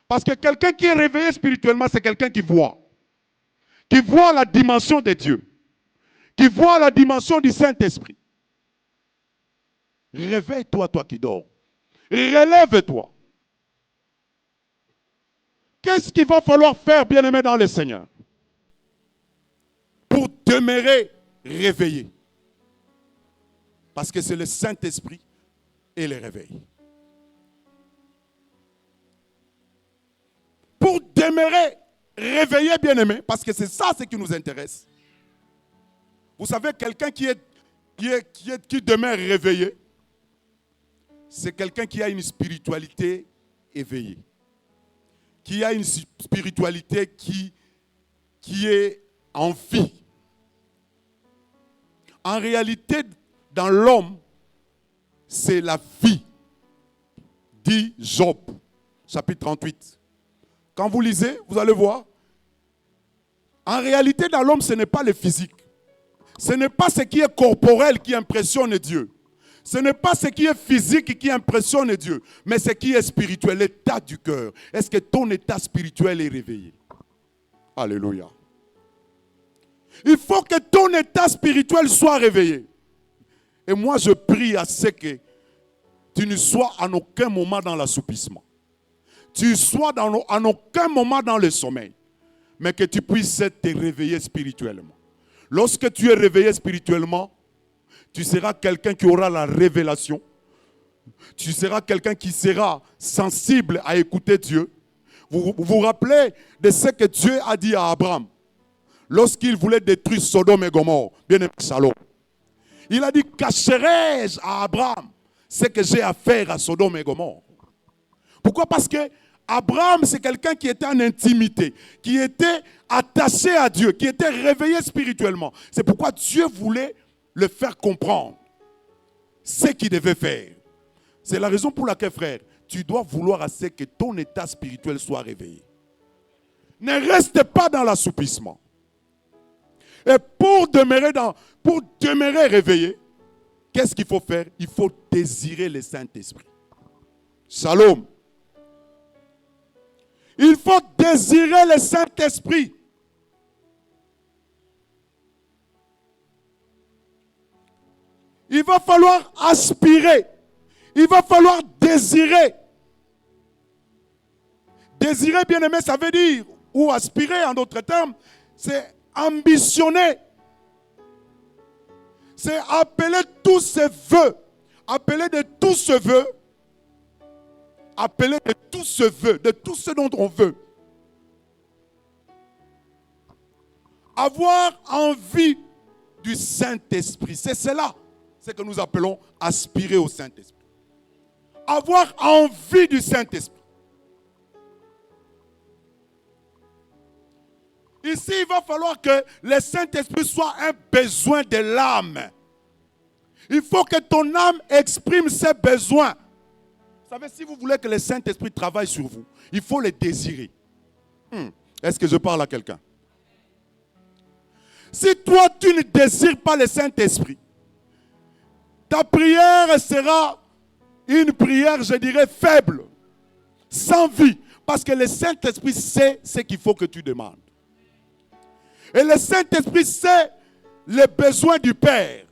Parce que quelqu'un qui est réveillé spirituellement, c'est quelqu'un qui voit la dimension de Dieu, qui voit la dimension du Saint-Esprit. Réveille-toi, toi qui dors. Relève-toi. Qu'est-ce qu'il va falloir faire, bien-aimé dans le Seigneur, pour demeurer réveillé? Parce que c'est le Saint-Esprit et le réveil. Pour demeurer réveillé, bien-aimé, parce que c'est ça ce qui nous intéresse. Vous savez, quelqu'un qui demeure réveillé, c'est quelqu'un qui a une spiritualité éveillée. Qui a une spiritualité qui est en vie. En réalité, dans l'homme, c'est la vie, dit Job, chapitre 38. Quand vous lisez, vous allez voir, en réalité, dans l'homme, ce n'est pas le physique. Ce n'est pas ce qui est corporel qui impressionne Dieu. Ce n'est pas ce qui est physique qui impressionne Dieu, mais ce qui est spirituel, l'état du cœur. Est-ce que ton état spirituel est réveillé? Alléluia. Il faut que ton état spirituel soit réveillé. Et moi, je prie à ce que tu ne sois en aucun moment dans l'assoupissement. Tu sois en aucun moment dans le sommeil, mais que tu puisses te réveiller spirituellement. Lorsque tu es réveillé spirituellement, tu seras quelqu'un qui aura la révélation. Tu seras quelqu'un qui sera sensible à écouter Dieu. Vous vous rappelez de ce que Dieu a dit à Abraham lorsqu'il voulait détruire Sodome et Gomorrhe. Bien-aimé, shalom. Il a dit, cacherai-je à Abraham ce que j'ai à faire à Sodome et Gomorrhe? Pourquoi? Parce que Abraham, c'est quelqu'un qui était en intimité, qui était attaché à Dieu, qui était réveillé spirituellement. C'est pourquoi Dieu voulait le faire comprendre ce qu'il devait faire. C'est la raison pour laquelle, frère, tu dois vouloir à ce que ton état spirituel soit réveillé. Ne reste pas dans l'assoupissement. Et pour demeurer réveillé, qu'est-ce qu'il faut faire? Il faut désirer le Saint-Esprit. Shalom. Il faut désirer le Saint-Esprit. Il va falloir aspirer. Il va falloir désirer. Désirer, bien-aimé, ça veut dire, ou aspirer en d'autres termes, c'est ambitionner. C'est appeler tous ses vœux. Appeler de tout ce vœu. Appeler de tout ce vœu, de tout ce dont on veut. Avoir envie du Saint-Esprit. C'est cela, ce que nous appelons aspirer au Saint-Esprit. Avoir envie du Saint-Esprit. Ici, il va falloir que le Saint-Esprit soit un besoin de l'âme. Il faut que ton âme exprime ses besoins. Vous savez, si vous voulez que le Saint-Esprit travaille sur vous, il faut le désirer. Est-ce que je parle à quelqu'un? Si toi, tu ne désires pas le Saint-Esprit, ta prière sera une prière, je dirais, faible, sans vie. Parce que le Saint-Esprit sait ce qu'il faut que tu demandes. Et le Saint-Esprit sait les besoins du Père.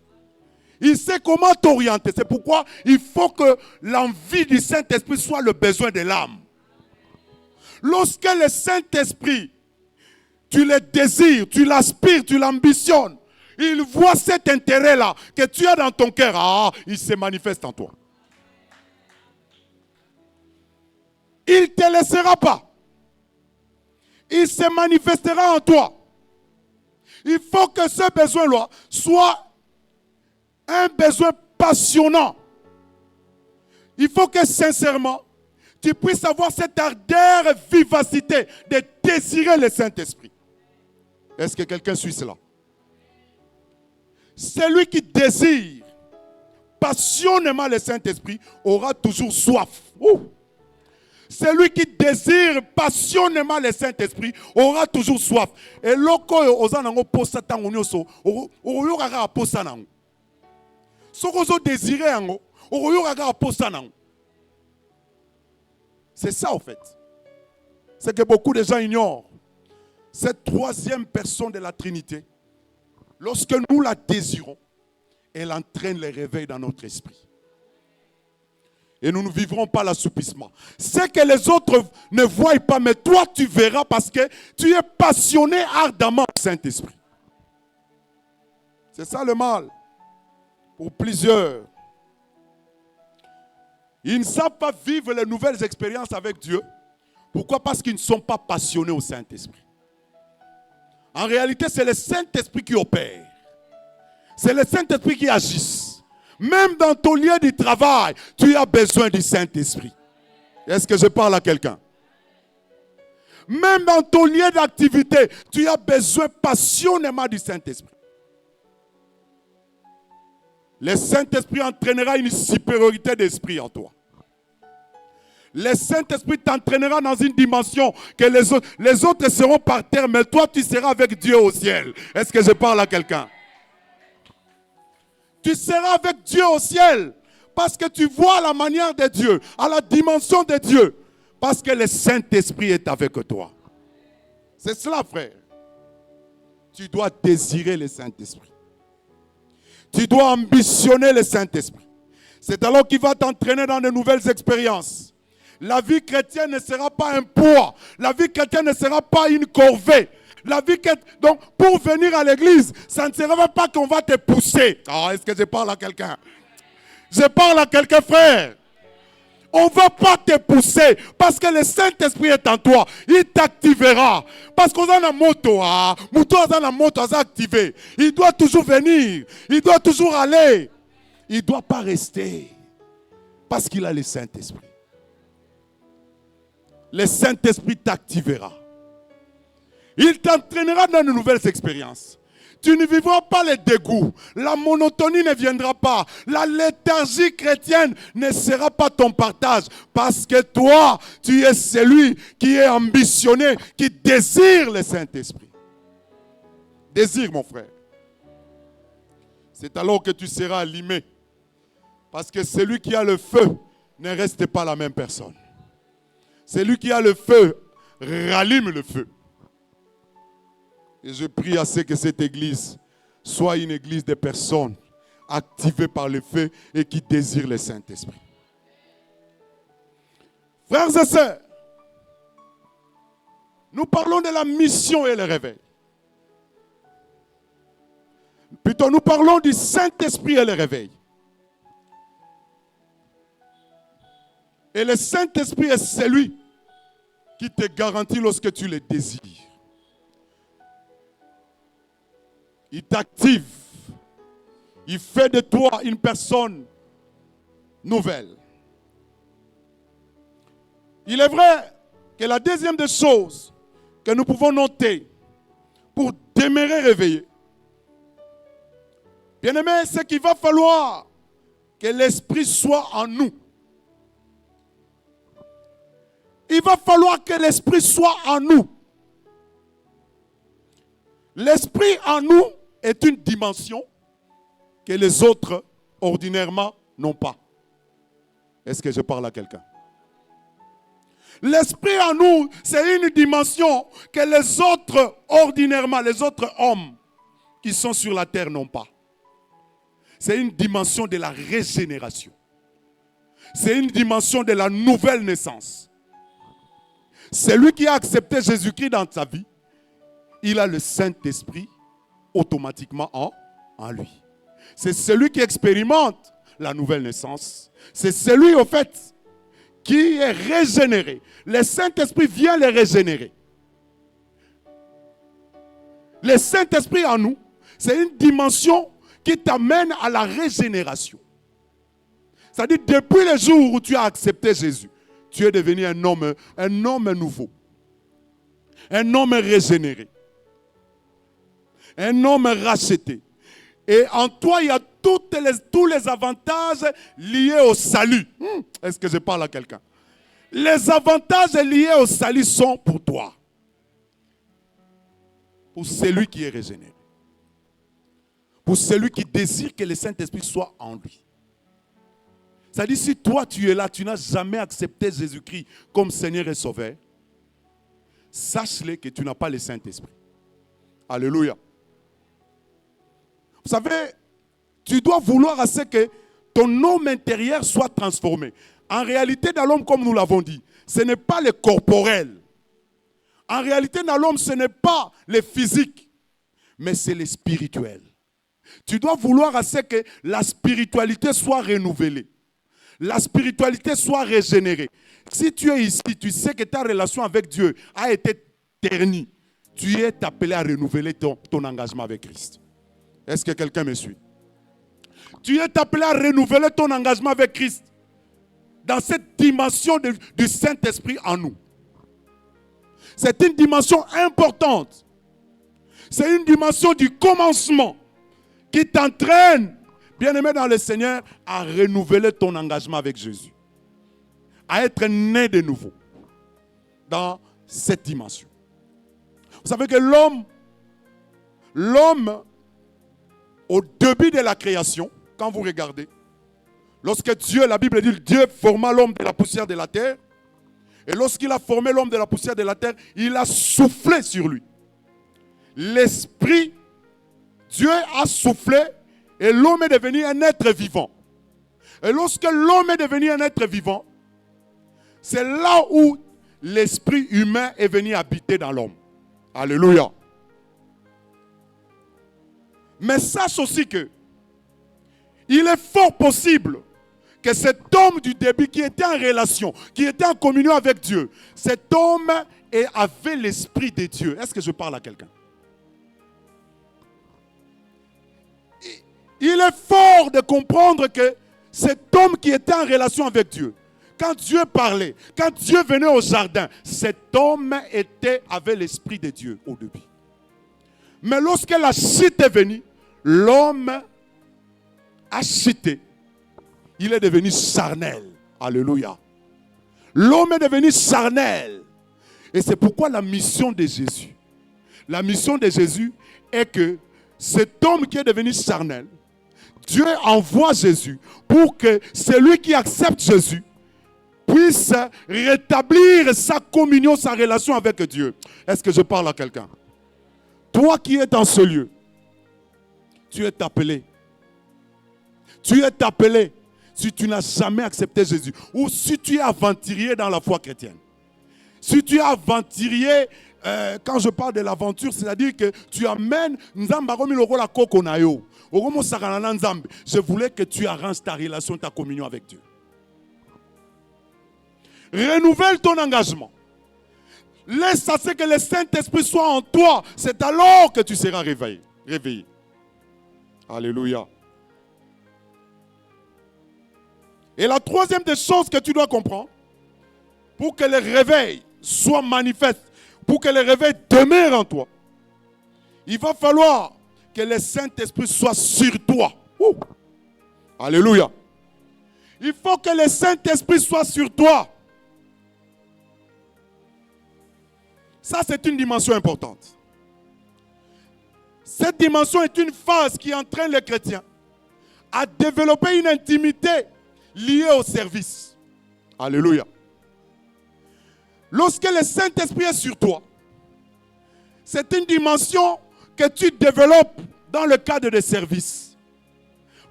Il sait comment t'orienter. C'est pourquoi il faut que l'envie du Saint-Esprit soit le besoin de l'âme. Lorsque le Saint-Esprit, tu le désires, tu l'aspires, tu l'ambitionnes, il voit cet intérêt-là que tu as dans ton cœur. Ah, il se manifeste en toi. Il ne te laissera pas. Il se manifestera en toi. Il faut que ce besoin-là soit un besoin passionnant. Il faut que sincèrement, tu puisses avoir cette ardeur et vivacité de désirer le Saint-Esprit. Est-ce que quelqu'un suit cela? Celui qui désire passionnément le Saint-Esprit aura toujours soif. Celui qui désire passionnément le Saint-Esprit aura toujours soif. Et loko ozanango posa tango nyoso, oyoka posa nango. Soko zo désiré ango, oyoka posa nango. C'est ça en fait. C'est que beaucoup de gens ignorent. Cette troisième personne de la Trinité, lorsque nous la désirons, elle entraîne le réveil dans notre esprit. Et nous ne vivrons pas l'assoupissement. C'est que les autres ne voient pas, mais toi tu verras parce que tu es passionné ardemment au Saint-Esprit. C'est ça le mal. Pour plusieurs. Ils ne savent pas vivre les nouvelles expériences avec Dieu. Pourquoi? Parce qu'ils ne sont pas passionnés au Saint-Esprit. En réalité, c'est le Saint-Esprit qui opère. C'est le Saint-Esprit qui agit. Même dans ton lieu de travail, tu as besoin du Saint-Esprit. Est-ce que je parle à quelqu'un? Même dans ton lieu d'activité, tu as besoin passionnément du Saint-Esprit. Le Saint-Esprit entraînera une supériorité d'esprit en toi. Le Saint-Esprit t'entraînera dans une dimension que les autres seront par terre, mais toi tu seras avec Dieu au ciel. Est-ce que je parle à quelqu'un? Tu seras avec Dieu au ciel parce que tu vois la manière de Dieu, à la dimension de Dieu, parce que le Saint-Esprit est avec toi. C'est cela, frère. Tu dois désirer le Saint-Esprit. Tu dois ambitionner le Saint-Esprit. C'est alors qu'il va t'entraîner dans de nouvelles expériences. La vie chrétienne ne sera pas un poids. La vie chrétienne ne sera pas une corvée. La vie donc, pour venir à l'église, ça ne sera pas qu'on va te pousser. Ah, est-ce que je parle à quelqu'un? Je parle à quelqu'un, frère. On ne va pas te pousser parce que le Saint-Esprit est en toi. Il t'activera. Parce qu'on a la moto. Moto a la moto activé. Il doit toujours venir. Il doit toujours aller. Il ne doit pas rester. Parce qu'il a le Saint-Esprit. Le Saint-Esprit t'activera. Il t'entraînera dans de nouvelles expériences. Tu ne vivras pas les dégoûts. La monotonie ne viendra pas. La léthargie chrétienne ne sera pas ton partage. Parce que toi, tu es celui qui est ambitionné, qui désire le Saint-Esprit. Désire, mon frère. C'est alors que tu seras allumé. Parce que celui qui a le feu ne reste pas la même personne. Celui qui a le feu rallume le feu. Et je prie à ce que cette église soit une église de personnes activées par le feu et qui désirent le Saint-Esprit. Frères et sœurs, nous parlons de la mission et le réveil. Plutôt, nous parlons du Saint-Esprit et le réveil. Et le Saint-Esprit est celui qui te garantit lorsque tu le désires. Il t'active. Il fait de toi une personne nouvelle. Il est vrai que la deuxième des choses que nous pouvons noter pour demeurer réveillés, bien-aimés, c'est qu'il va falloir que l'Esprit soit en nous. Il va falloir que l'Esprit soit en nous. L'Esprit en nous est une dimension que les autres, ordinairement, n'ont pas. Est-ce que je parle à quelqu'un? L'esprit en nous, c'est une dimension que les autres, ordinairement, les autres hommes qui sont sur la terre n'ont pas. C'est une dimension de la régénération. C'est une dimension de la nouvelle naissance. Celui qui a accepté Jésus-Christ dans sa vie, il a le Saint-Esprit automatiquement en lui. C'est celui qui expérimente la nouvelle naissance. C'est celui, au fait, qui est régénéré. Le Saint-Esprit vient les régénérer. Le Saint-Esprit en nous, c'est une dimension qui t'amène à la régénération. C'est-à-dire, depuis le jour où tu as accepté Jésus, tu es devenu un homme nouveau. Un homme régénéré. Un homme racheté. Et en toi, il y a tous les avantages liés au salut. Est-ce que je parle à quelqu'un? Les avantages liés au salut sont pour toi. Pour celui qui est régénéré. Pour celui qui désire que le Saint-Esprit soit en lui. C'est-à-dire, si toi tu es là, tu n'as jamais accepté Jésus-Christ comme Seigneur et Sauveur, sache-le que tu n'as pas le Saint-Esprit. Alléluia. Vous savez, tu dois vouloir à ce que ton homme intérieur soit transformé. En réalité, dans l'homme, comme nous l'avons dit, ce n'est pas le corporel. En réalité, dans l'homme, ce n'est pas le physique, mais c'est le spirituel. Tu dois vouloir à ce que la spiritualité soit renouvelée. La spiritualité soit régénérée. Si tu es ici, tu sais que ta relation avec Dieu a été ternie. Tu es appelé à renouveler ton engagement avec Christ. Est-ce que quelqu'un me suit? Tu es appelé à renouveler ton engagement avec Christ dans cette dimension du Saint-Esprit en nous. C'est une dimension importante. C'est une dimension du commencement qui t'entraîne, bien-aimé dans le Seigneur, à renouveler ton engagement avec Jésus. À être né de nouveau dans cette dimension. Vous savez que l'homme, au début de la création, quand vous regardez, lorsque Dieu, la Bible dit, Dieu forma l'homme de la poussière de la terre, et lorsqu'il a formé l'homme de la poussière de la terre, il a soufflé sur lui. L'esprit, Dieu a soufflé, et l'homme est devenu un être vivant. Et lorsque l'homme est devenu un être vivant, c'est là où l'esprit humain est venu habiter dans l'homme. Alléluia. Mais sache aussi que il est fort possible que cet homme du début qui était en relation, qui était en communion avec Dieu, cet homme avait l'esprit de Dieu. Est-ce que je parle à quelqu'un? Il est fort de comprendre que cet homme qui était en relation avec Dieu, quand Dieu parlait, quand Dieu venait au jardin, cet homme avait l'esprit de Dieu au début. Mais lorsque la chute est venue, l'homme a chuté. Il est devenu charnel. Alléluia. L'homme est devenu charnel. Et c'est pourquoi la mission de Jésus est que cet homme qui est devenu charnel, Dieu envoie Jésus pour que celui qui accepte Jésus puisse rétablir sa communion, sa relation avec Dieu. Est-ce que je parle à quelqu'un? Toi qui es dans ce lieu, tu es appelé. Tu es appelé si tu n'as jamais accepté Jésus. Ou si tu es aventurier dans la foi chrétienne. Si tu es aventurier, quand je parle de l'aventure, c'est-à-dire que tu amènes je voulais que tu arranges ta relation, ta communion avec Dieu. Renouvelle ton engagement. Laisse à ce que le Saint-Esprit soit en toi. C'est alors que tu seras réveillé. Alléluia. Et la troisième des choses que tu dois comprendre, pour que le réveil soit manifeste, pour que le réveil demeure en toi, il va falloir que le Saint-Esprit soit sur toi. Alléluia. Il faut que le Saint-Esprit soit sur toi. Ça, c'est une dimension importante. Cette dimension est une phase qui entraîne les chrétiens à développer une intimité liée au service. Alléluia. Lorsque le Saint-Esprit est sur toi, c'est une dimension que tu développes dans le cadre des services.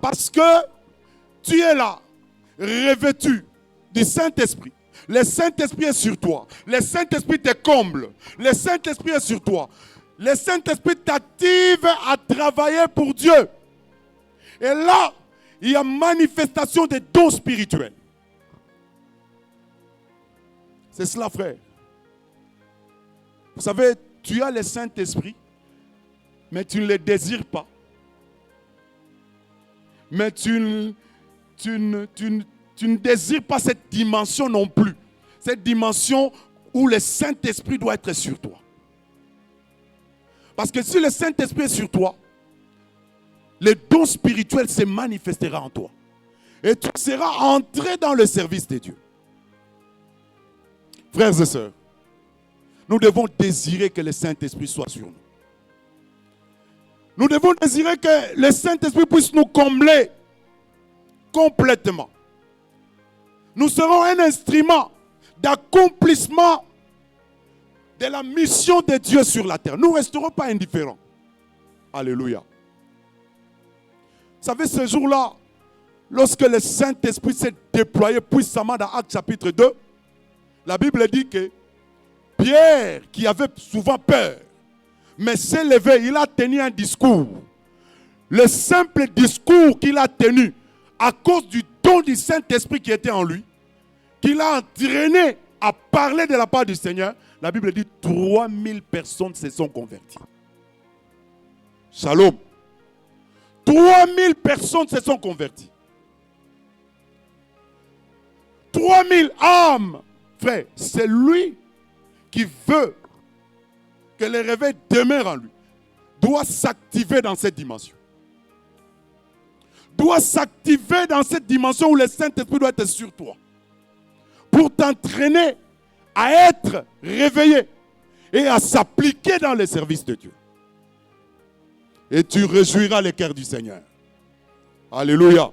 Parce que tu es là, revêtu du Saint-Esprit. Le Saint-Esprit est sur toi. Le Saint-Esprit te comble. Le Saint-Esprit est sur toi. Le Saint-Esprit t'active à travailler pour Dieu. Et là, il y a manifestation des dons spirituels. C'est cela, frère. Vous savez, tu as le Saint-Esprit, mais tu ne le désires pas. Mais tu ne désires pas cette dimension non plus. Cette dimension où le Saint-Esprit doit être sur toi. Parce que si le Saint-Esprit est sur toi, le don spirituel se manifestera en toi. Et tu seras entré dans le service de Dieu. Frères et sœurs, nous devons désirer que le Saint-Esprit soit sur nous. Nous devons désirer que le Saint-Esprit puisse nous combler complètement. Nous serons un instrument d'accomplissement de la mission de Dieu sur la terre. Nous ne resterons pas indifférents. Alléluia. Vous savez, ce jour-là, lorsque le Saint-Esprit s'est déployé puissamment dans Actes chapitre 2, la Bible dit que Pierre, qui avait souvent peur, mais s'est levé, il a tenu un discours. Le simple discours qu'il a tenu, à cause du don du Saint-Esprit qui était en lui, qu'il a entraîné à parler de la part du Seigneur, la Bible dit 3000 personnes se sont converties. Shalom. 3000 personnes se sont converties. 3000 âmes. Frère, c'est lui qui veut que le réveil demeure en lui. Doit s'activer dans cette dimension. Doit s'activer dans cette dimension où le Saint-Esprit doit être sur toi. Pour t'entraîner à être réveillé et à s'appliquer dans le service de Dieu. Et tu réjouiras le cœur du Seigneur. Alléluia.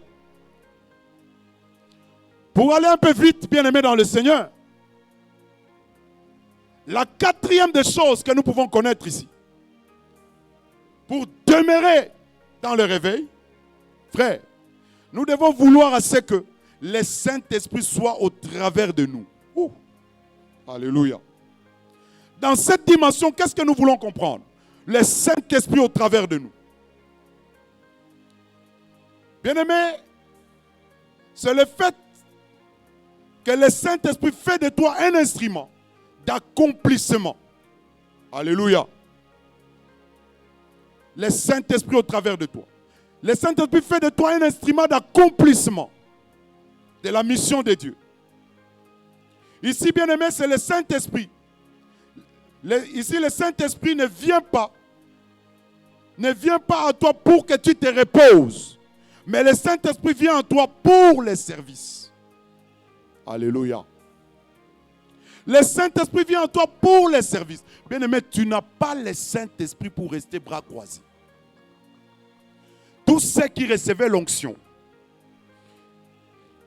Pour aller un peu vite, bien-aimés dans le Seigneur, la quatrième des choses que nous pouvons connaître ici, pour demeurer dans le réveil, frère, nous devons vouloir à ce que le Saint-Esprit soit au travers de nous. Ouh. Alléluia. Dans cette dimension, qu'est-ce que nous voulons comprendre? Le Saint-Esprit au travers de nous. Bien-aimé, c'est le fait que le Saint-Esprit fait de toi un instrument d'accomplissement. Alléluia. Le Saint-Esprit au travers de toi. Le Saint-Esprit fait de toi un instrument d'accomplissement de la mission de Dieu. Ici, bien-aimé, c'est le Saint-Esprit. Ici, le Saint-Esprit ne vient pas à toi pour que tu te reposes. Mais le Saint-Esprit vient à toi pour les services. Alléluia. Le Saint-Esprit vient à toi pour les services. Bien-aimé, tu n'as pas le Saint-Esprit pour rester bras croisés. Tous ceux qui recevaient l'onction,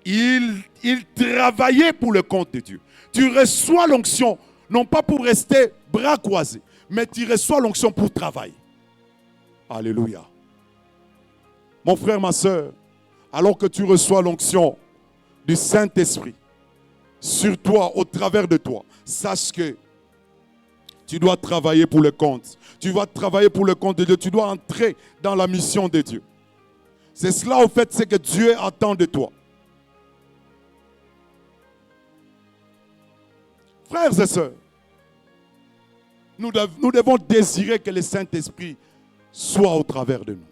ils travaillaient pour le compte de Dieu. Tu reçois l'onction, non pas pour rester bras croisés, mais tu reçois l'onction pour travailler. Alléluia. Mon frère, ma soeur, alors que tu reçois l'onction du Saint-Esprit sur toi, au travers de toi, sache que tu dois travailler pour le compte. Tu vas travailler pour le compte de Dieu. Tu dois entrer dans la mission de Dieu. C'est cela, au fait, c'est que Dieu attend de toi. Frères et sœurs, nous devons désirer que le Saint-Esprit soit au travers de nous.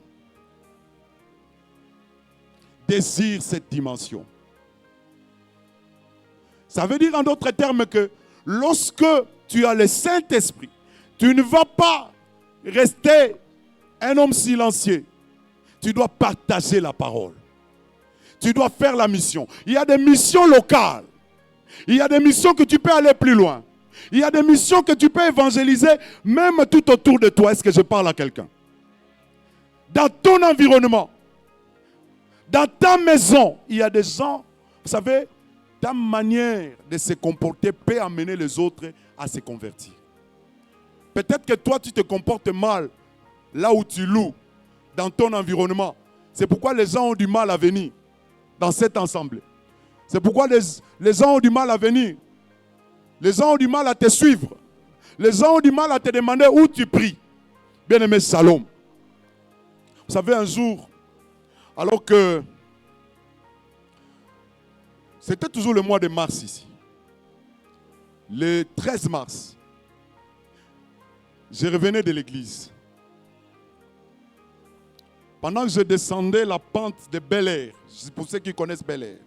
Désire cette dimension. Ça veut dire en d'autres termes que lorsque tu as le Saint-Esprit, tu ne vas pas rester un homme silencieux. Tu dois partager la parole. Tu dois faire la mission. Il y a des missions locales. Il y a des missions que tu peux aller plus loin. Il y a des missions que tu peux évangéliser même tout autour de toi. Est-ce que je parle à quelqu'un? Dans ton environnement, dans ta maison, il y a des gens, vous savez, ta manière de se comporter peut amener les autres à se convertir. Peut-être que toi, tu te comportes mal là où tu loues, dans ton environnement. C'est pourquoi les gens ont du mal à venir dans cet ensemble. C'est pourquoi les gens ont du mal à venir. Les gens ont du mal à te suivre. Les gens ont du mal à te demander où tu pries. Bien-aimé Salom. Vous savez, un jour, alors que c'était toujours le mois de mars ici, le 13 mars, je revenais de l'église. Pendant que je descendais la pente de Bel-Air, pour ceux qui connaissent Bel-Air,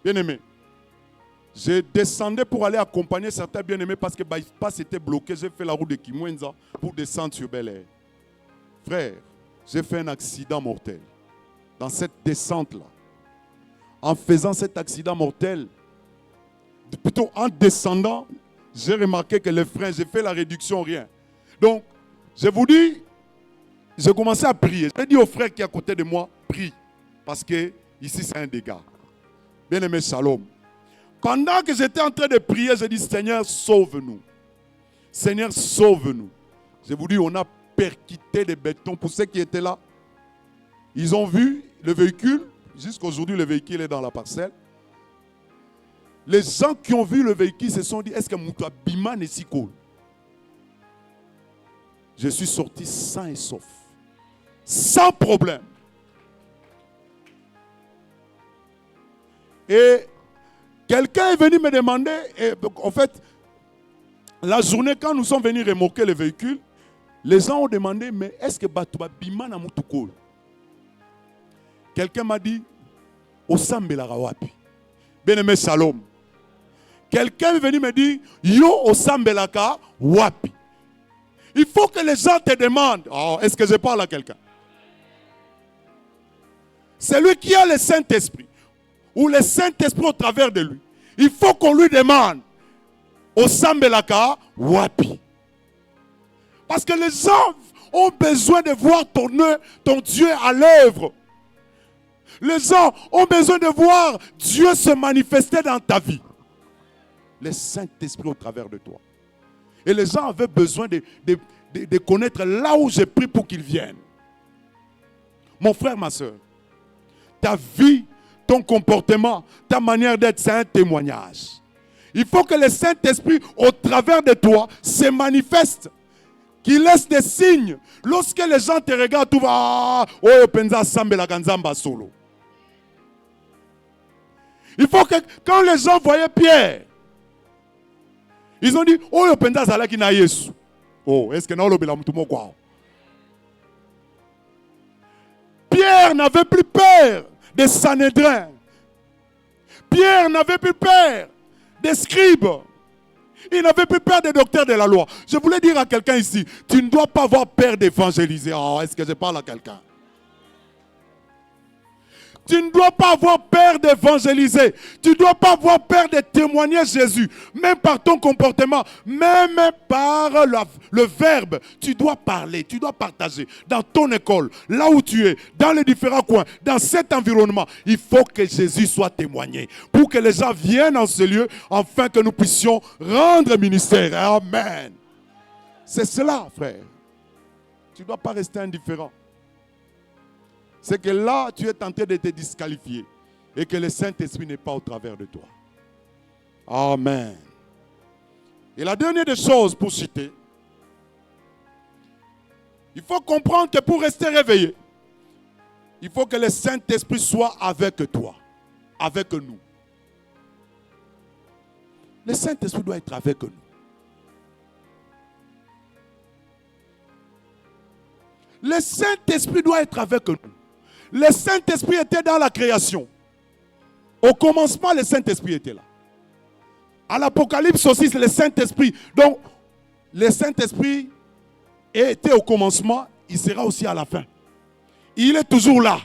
bien-aimé, je descendais pour aller accompagner certains bien-aimés parce que bypass était bloqué. J'ai fait la route de Kimwenza pour descendre sur Bel-Air. Frère, j'ai fait un accident mortel dans cette descente-là. En faisant cet accident mortel, plutôt en descendant, j'ai remarqué que les freins, j'ai fait la réduction, rien. Donc, je vous dis, j'ai commencé à prier. J'ai dit au frère qui est à côté de moi, prie. Parce que ici, c'est un dégât. Bien-aimé, shalom. Pendant que j'étais en train de prier, j'ai dit, Seigneur, sauve-nous. Seigneur, sauve-nous. Je vous dis, on a percuté des bétons. Pour ceux qui étaient là, ils ont vu le véhicule. Jusqu'aujourd'hui, le véhicule est dans la parcelle. Les gens qui ont vu le véhicule se sont dit, est-ce que Moutoua Biman est si cool? Je suis sorti sain et sauf. Sans problème. Et quelqu'un est venu me demander, et en fait, la journée quand nous sommes venus remorquer le véhicule, les gens ont demandé, mais est-ce que Batouba Biman a Moutoukol? Quelqu'un m'a dit, Osambela Rawapi. Bien-aimé Shalom. Quelqu'un est venu me dire, Yo Osambelaka Wapi. Il faut que les gens te demandent, oh, est-ce que je parle à quelqu'un? C'est lui qui a le Saint-Esprit, ou le Saint-Esprit au travers de lui. Il faut qu'on lui demande, Osambelaka Wapi. Parce que les gens ont besoin de voir ton Dieu à l'œuvre. Les gens ont besoin de voir Dieu se manifester dans ta vie. Le Saint-Esprit au travers de toi. Et les gens avaient besoin de connaître là où j'ai pris pour qu'ils viennent. Mon frère, ma soeur, ta vie, ton comportement, ta manière d'être, c'est un témoignage. Il faut que le Saint-Esprit, au travers de toi, se manifeste. Qu'il laisse des signes. Lorsque les gens te regardent, tu vas, oh, penza sambe la ganzamba solo. Il faut que, quand les gens voyaient Pierre, ils ont dit, oh, yo penza zalaki na Yesu. Oh, est-ce que non, l'obéla moutumo quoi? Pierre n'avait plus peur des Sanhédrins. Pierre n'avait plus peur des scribes. Il n'avait plus peur des docteurs de la loi. Je voulais dire à quelqu'un ici, tu ne dois pas avoir peur d'évangéliser. Oh, est-ce que je parle à quelqu'un? Tu ne dois pas avoir peur d'évangéliser. Tu ne dois pas avoir peur de témoigner Jésus. Même par ton comportement, même par le verbe. Tu dois parler, tu dois partager. Dans ton école, là où tu es, dans les différents coins, dans cet environnement, il faut que Jésus soit témoigné. Pour que les gens viennent en ce lieu, afin que nous puissions rendre ministère. Amen. C'est cela, frère. Tu ne dois pas rester indifférent. C'est que là, tu es tenté de te disqualifier et que le Saint-Esprit n'est pas au travers de toi. Amen. Et la dernière des choses pour citer, il faut comprendre que pour rester réveillé, il faut que le Saint-Esprit soit avec toi, avec nous. Le Saint-Esprit doit être avec nous. Le Saint-Esprit doit être avec nous. Le Saint-Esprit était dans la création. Au commencement, le Saint-Esprit était là. À l'Apocalypse aussi, c'est le Saint-Esprit. Donc, le Saint-Esprit était au commencement, il sera aussi à la fin. Il est toujours là.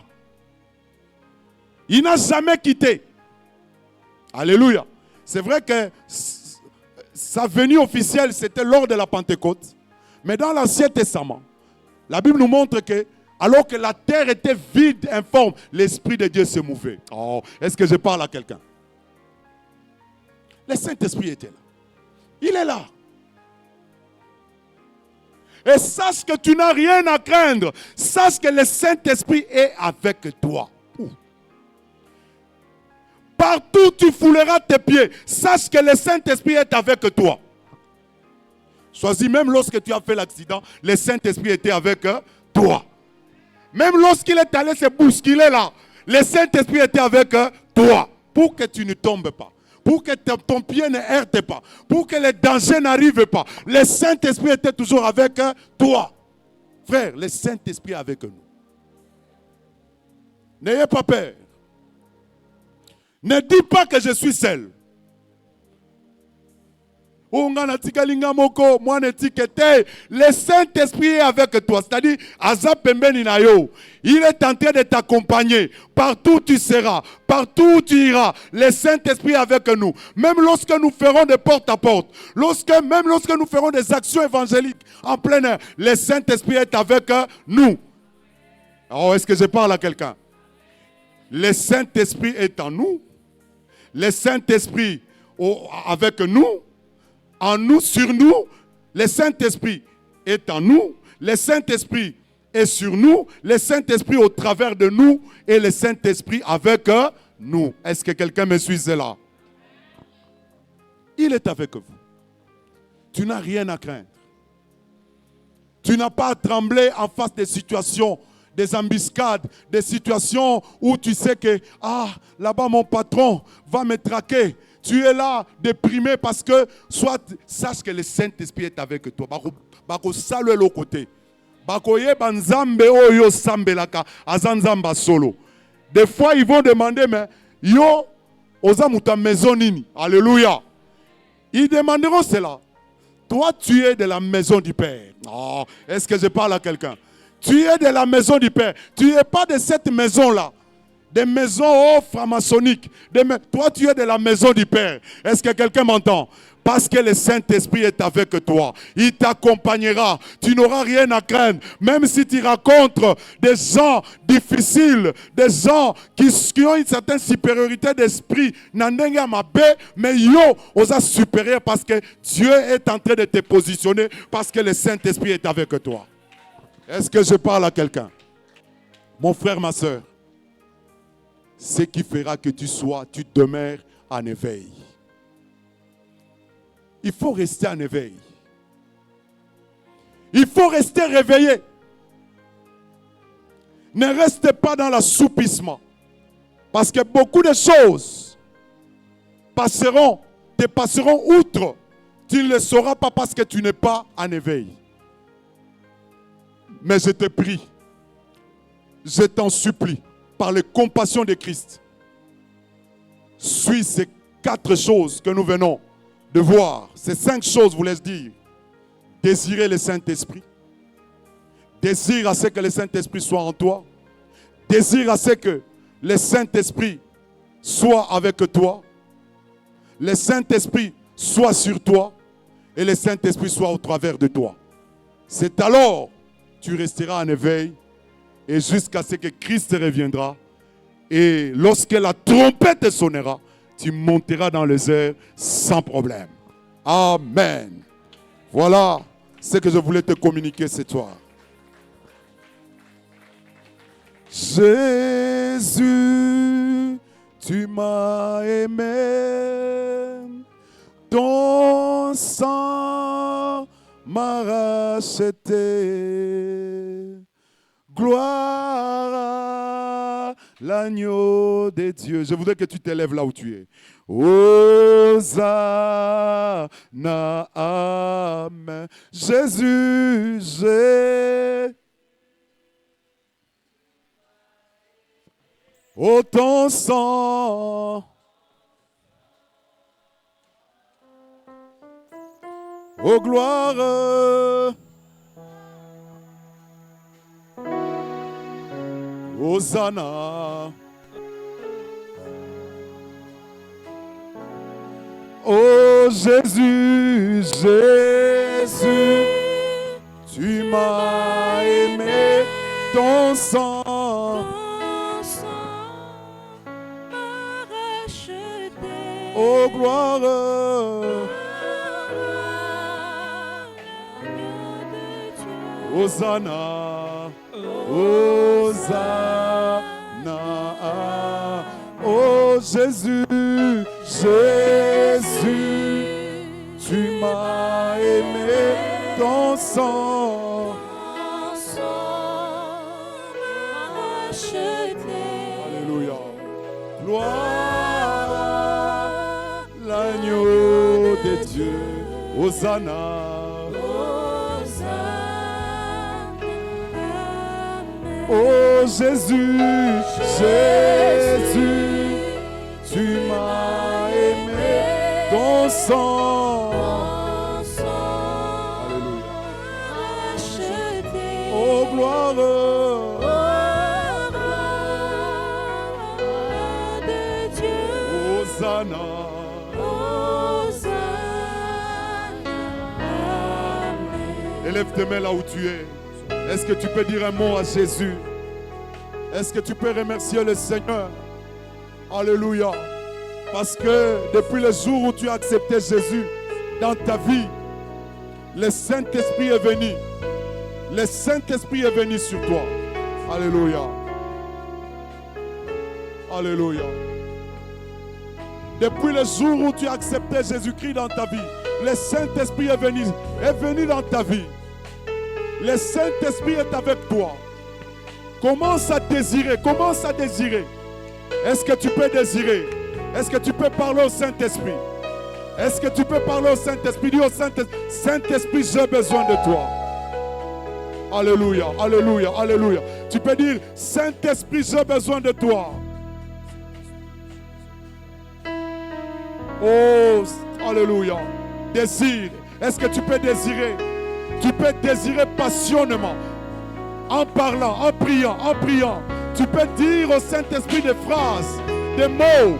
Il n'a jamais quitté. Alléluia. C'est vrai que sa venue officielle, c'était lors de la Pentecôte. Mais dans l'Ancien Testament, la Bible nous montre que Alors que la terre était vide, informe, l'Esprit de Dieu se mouvait. Oh, est-ce que je parle à quelqu'un? Le Saint-Esprit était là. Il est là. Et sache que tu n'as rien à craindre. Sache que le Saint-Esprit est avec toi. Partout où tu fouleras tes pieds, sache que le Saint-Esprit est avec toi. Choisis, même lorsque tu as fait l'accident, le Saint-Esprit était avec toi. Même lorsqu'il est allé se bousculer là, le Saint-Esprit était avec toi. Pour que tu ne tombes pas. Pour que ton pied ne heurte pas. Pour que les dangers n'arrivent pas. Le Saint-Esprit était toujours avec toi. Frère, le Saint-Esprit est avec nous. N'ayez pas peur. Ne dis pas que je suis seul. Le Saint-Esprit est avec toi. C'est-à-dire, il est en train de t'accompagner. Partout où tu seras, partout où tu iras, le Saint-Esprit est avec nous. Même lorsque nous ferons des porte à porte, même lorsque nous ferons des actions évangéliques en plein air, le Saint-Esprit est avec nous. Oh, est-ce que je parle à quelqu'un? Le Saint-Esprit est en nous. Le Saint-Esprit avec nous. En nous, sur nous, le Saint-Esprit est en nous, le Saint-Esprit est sur nous, le Saint-Esprit au travers de nous et le Saint-Esprit avec nous. Est-ce que quelqu'un me suit là? Il est avec vous. Tu n'as rien à craindre. Tu n'as pas à trembler en face des situations, des embuscades, des situations où tu sais que, là-bas mon patron va me traquer. Tu es là, déprimé parce que, soit, sache que le Saint-Esprit est avec toi. Bako salue l'autre côté. Bako ye banzambe oyo sambelaka azanzamba solo. Des fois, ils vont demander, mais yo, oza muta maison nini. Alléluia. Ils demanderont cela. Toi, tu es de la maison du Père. Oh, est-ce que je parle à quelqu'un? Tu es de la maison du Père. Tu n'es pas de cette maison-là. Des maisons franc-maçonniques. Toi, tu es de la maison du Père. Est-ce que quelqu'un m'entend? Parce que le Saint-Esprit est avec toi. Il t'accompagnera. Tu n'auras rien à craindre. Même si tu rencontres des gens difficiles, des gens qui ont une certaine supériorité d'esprit, mais yo, osa supérieur parce que Dieu est en train de te positionner parce que le Saint-Esprit est avec toi. Est-ce que je parle à quelqu'un? Mon frère, ma soeur, ce qui fera que tu demeures en éveil. Il faut rester en éveil. Il faut rester réveillé. Ne reste pas dans l'assoupissement. Parce que beaucoup de choses te passeront outre. Tu ne le sauras pas parce que tu n'es pas en éveil. Mais je te prie, je t'en supplie, par les compassions de Christ, suis ces 4 choses que nous venons de voir. Ces 5 choses, vous laisse dire. Désirer le Saint-Esprit. Désire à ce que le Saint-Esprit soit en toi. Désire à ce que le Saint-Esprit soit avec toi. Le Saint-Esprit soit sur toi. Et le Saint-Esprit soit au travers de toi. C'est alors que tu resteras en éveil. Et jusqu'à ce que Christ reviendra. Et lorsque la trompette sonnera, tu monteras dans les airs sans problème. Amen. Voilà ce que je voulais te communiquer ce soir. Jésus, tu m'as aimé. Ton sang m'a racheté. Gloire à l'agneau de Dieu. Je voudrais que tu t'élèves là où tu es. Hosanna, amen. Jésus, j'ai. Oh, ton sang. Oh, gloire. Hosanna. Oh Jésus, Jésus, tu m'as aimé, ton sang m'a racheté. Oh gloire, Hosanna, Hosanna, oh Jésus, Jésus, tu m'as aimé, ton sang m'a racheté. Alléluia, gloire, l'agneau de Dieu, Hosanna. Oh Jésus, Jésus, tu m'as aimé, ton sang. Alléluia. Oh gloire, Hosanna. Élève tes mains là où tu es. Est-ce que tu peux dire un mot à Jésus? Est-ce que tu peux remercier le Seigneur? Alléluia. Parce que depuis le jour où tu as accepté Jésus dans ta vie, le Saint-Esprit est venu. Le Saint-Esprit est venu sur toi. Alléluia. Alléluia. Depuis le jour où tu as accepté Jésus-Christ dans ta vie, le Saint-Esprit est venu dans ta vie. Le Saint-Esprit est avec toi. Commence à désirer, commence à désirer. Est-ce que tu peux désirer? Est-ce que tu peux parler au Saint-Esprit? Est-ce que tu peux parler au Saint-Esprit? Dis au Saint-Esprit, Saint-Esprit, j'ai besoin de toi. Alléluia, alléluia, alléluia. Tu peux dire, Saint-Esprit, j'ai besoin de toi. Oh, alléluia. Désire. Est-ce que tu peux désirer? Tu peux désirer passionnément. En parlant, en priant, en priant. Tu peux dire au Saint-Esprit des phrases, des mots.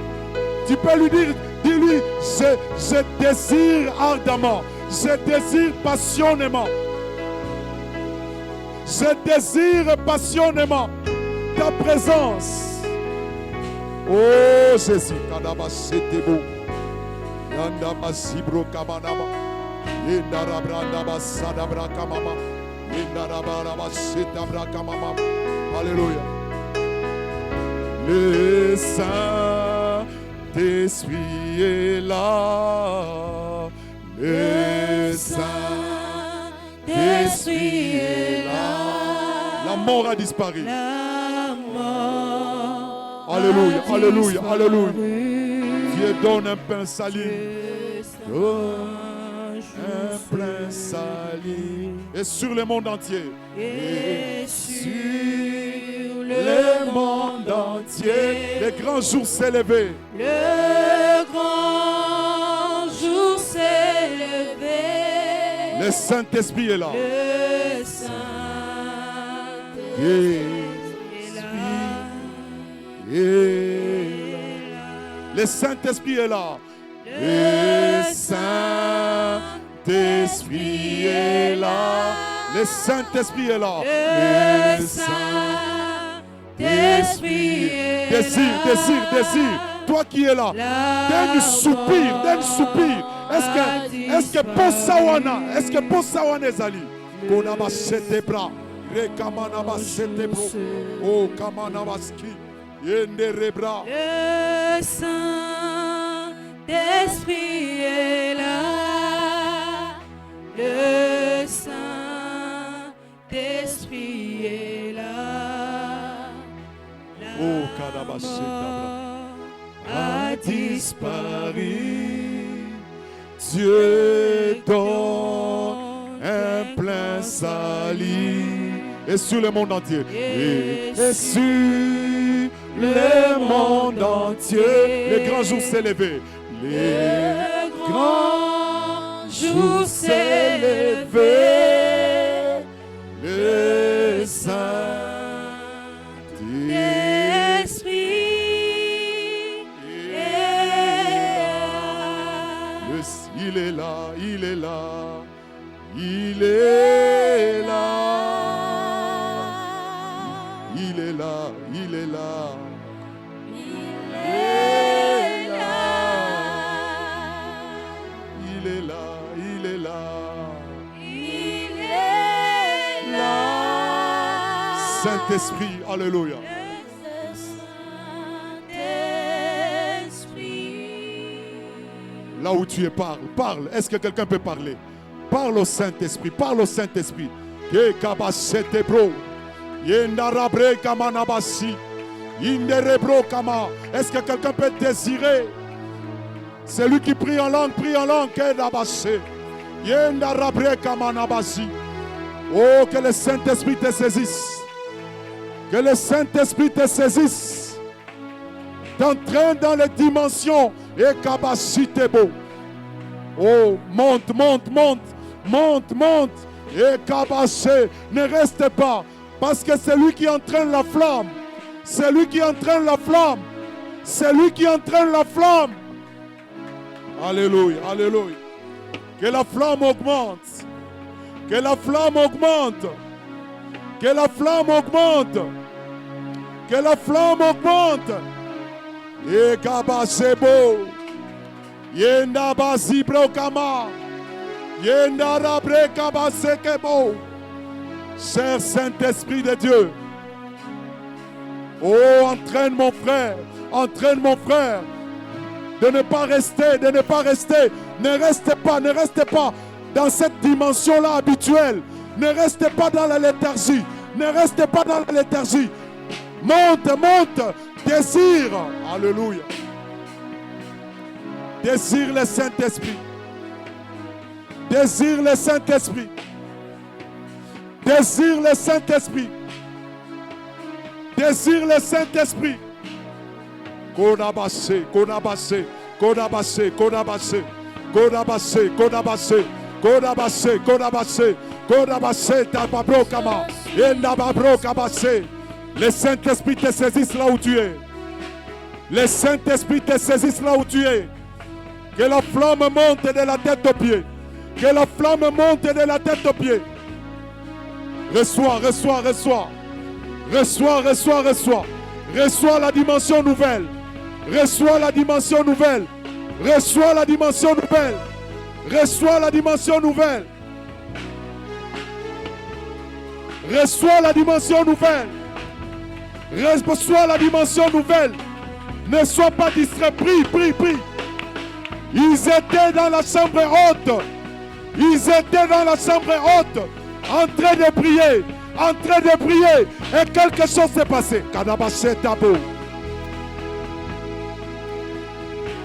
Tu peux lui dire, dis-lui, je désire ardemment. Je désire passionnément. Je désire passionnément ta présence. Oh Jésus, Kadaba Setebo. Yandaba Sibro Kabanaba. Indarabrandaba Sadabra Kamama. Indarabrandaba Setabra Kamama. Alléluia. Le Saint-Esprit est là. Le Saint-Esprit est là. La mort a disparu. La mort Alléluia, a alléluia, disparu. alléluia. Dieu donne un pain sali. Donne un pain sali. Et sur le monde entier. Et sur Le monde entier. Les grands jours s'est levé. le grand jour s'est levé. Le Saint-Esprit est là. Le Saint-Esprit est là. Le Saint-Esprit est là. Le Saint-Esprit est là. Le Saint-Esprit est là. Le Saint-Esprit est là. Désire, désire, désire. Toi qui es là, donne soupir, donne soupir. Est-ce que Bosawana, est-ce que Bosawana est allé? Konaba setebra, rekamana setebro, oh kamana ski, yende rebra. Le Saint-Esprit est là. Le Saint-Esprit est là. Oh kanaba setebra. A disparu. Dieu donne un plein salut. Et sur le monde entier. Et sur le monde entier. Le grand jour s'est levé. Le grand jour s'est levé. Le Saint-Esprit. Il est là, il est là, il est là. Saint-Esprit, alléluia. Là où tu es, parle, parle. Est-ce que quelqu'un peut parler? Parle au Saint-Esprit, parle au Saint-Esprit. Est-ce que quelqu'un peut désirer? Celui qui prie en langue, prie en langue. Oh, que le Saint-Esprit te saisisse. Que le Saint-Esprit te saisisse. T'entraîne dans les dimensions. Et capacité beau. Oh, monte, monte, monte. Monte, monte. Et capacité. Ne reste pas. Parce que c'est lui qui entraîne la flamme. C'est lui qui entraîne la flamme. C'est lui qui entraîne la flamme. Alléluia, alléluia. Que la flamme augmente. Que la flamme augmente. Que la flamme augmente. Que la flamme augmente. Et kabasebo. Yenda basi brokama. Yenda rabre kabasekebo. Cher Saint-Esprit de Dieu. Oh, entraîne mon frère. Entraîne mon frère. De ne pas rester, de ne pas rester. Ne restez pas dans cette dimension-là habituelle. Ne restez pas dans la léthargie. Ne restez pas dans la léthargie. Monte, monte, désire. Alléluia. Désire le Saint-Esprit. Désire le Saint-Esprit. Désire le Saint-Esprit. Désire le Saint-Esprit. Kodabase, Kodabase, Kodabase, Kodabase, Kodabase, Kodabase, Kodabase, Kodabase, Kodabase, Tababrokama, Endababrokabase. Le Saint-Esprit te saisisse là où tu es. Le Saint-Esprit te saisisse là où tu es. Que la flamme monte de la tête aux pieds. Que la flamme monte de la tête aux pieds. Reçois, reçois, reçois. Reçois, reçois, reçois. Reçois la dimension nouvelle. Reçois la dimension nouvelle. Reçois la dimension nouvelle. Reçois la dimension nouvelle. Reçois la dimension nouvelle. Reçois la dimension nouvelle. Ne sois pas distrait. Prie, prie, prie. Ils étaient dans la chambre haute. Ils étaient dans la chambre haute. En train de prier. En train de prier. Et quelque chose s'est passé.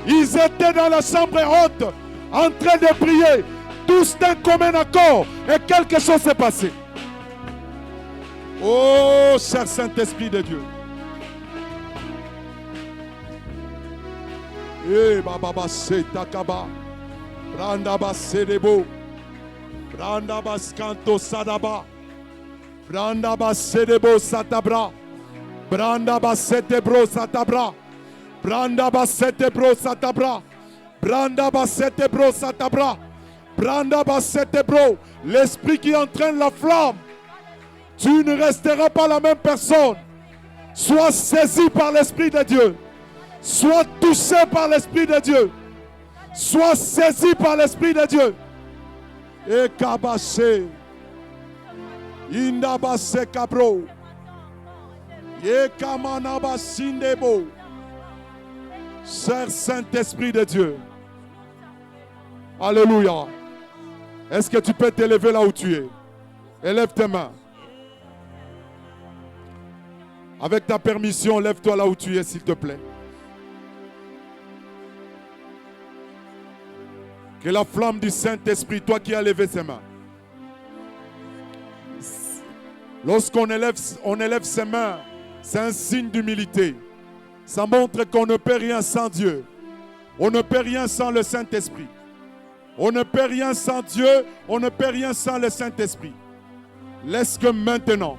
Ils étaient dans la chambre haute. En train de prier. Tous d'un commun accord. Et quelque chose s'est passé. Oh, cher Saint-Esprit de Dieu. Eh, Baba se takaba. Branda basedebo. Branda baskanto sadaba. Branda basedebo satabra. Branda basetebro satabra. Branda basetebro satabra. Branda basetebro satabra. Branda basetebro. L'esprit qui entraîne la flamme. Tu ne resteras pas la même personne. Sois saisi par l'Esprit de Dieu. Sois touché par l'Esprit de Dieu. Sois saisi par l'Esprit de Dieu. Et kabase. Indabase kabro. Et kamanabasindebo. Cher Saint-Esprit de Dieu. Alléluia. Est-ce que tu peux t'élever là où tu es? Élève tes mains. Avec ta permission, lève-toi là où tu es, s'il te plaît. Que la flamme du Saint-Esprit, toi qui as levé ses mains. Lorsqu'on élève ses mains, c'est un signe d'humilité. Ça montre qu'on ne peut rien sans Dieu. On ne peut rien sans le Saint-Esprit. On ne peut rien sans Dieu. On ne peut rien sans le Saint-Esprit. Laisse que maintenant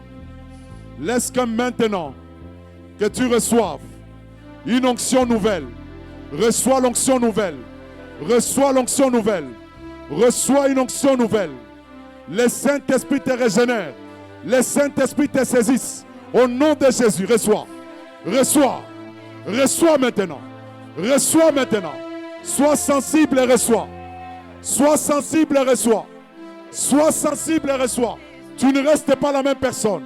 que tu reçoives une onction nouvelle. Reçois l'onction nouvelle. Reçois l'onction nouvelle. Reçois une onction nouvelle. Le Saint-Esprit te régénère. Le Saint-Esprit te saisisse. Au nom de Jésus, reçois. Reçois. Reçois maintenant. Reçois maintenant. Sois sensible et reçois. Sois sensible et reçois. Sois sensible et reçois. Tu ne restes pas la même personne.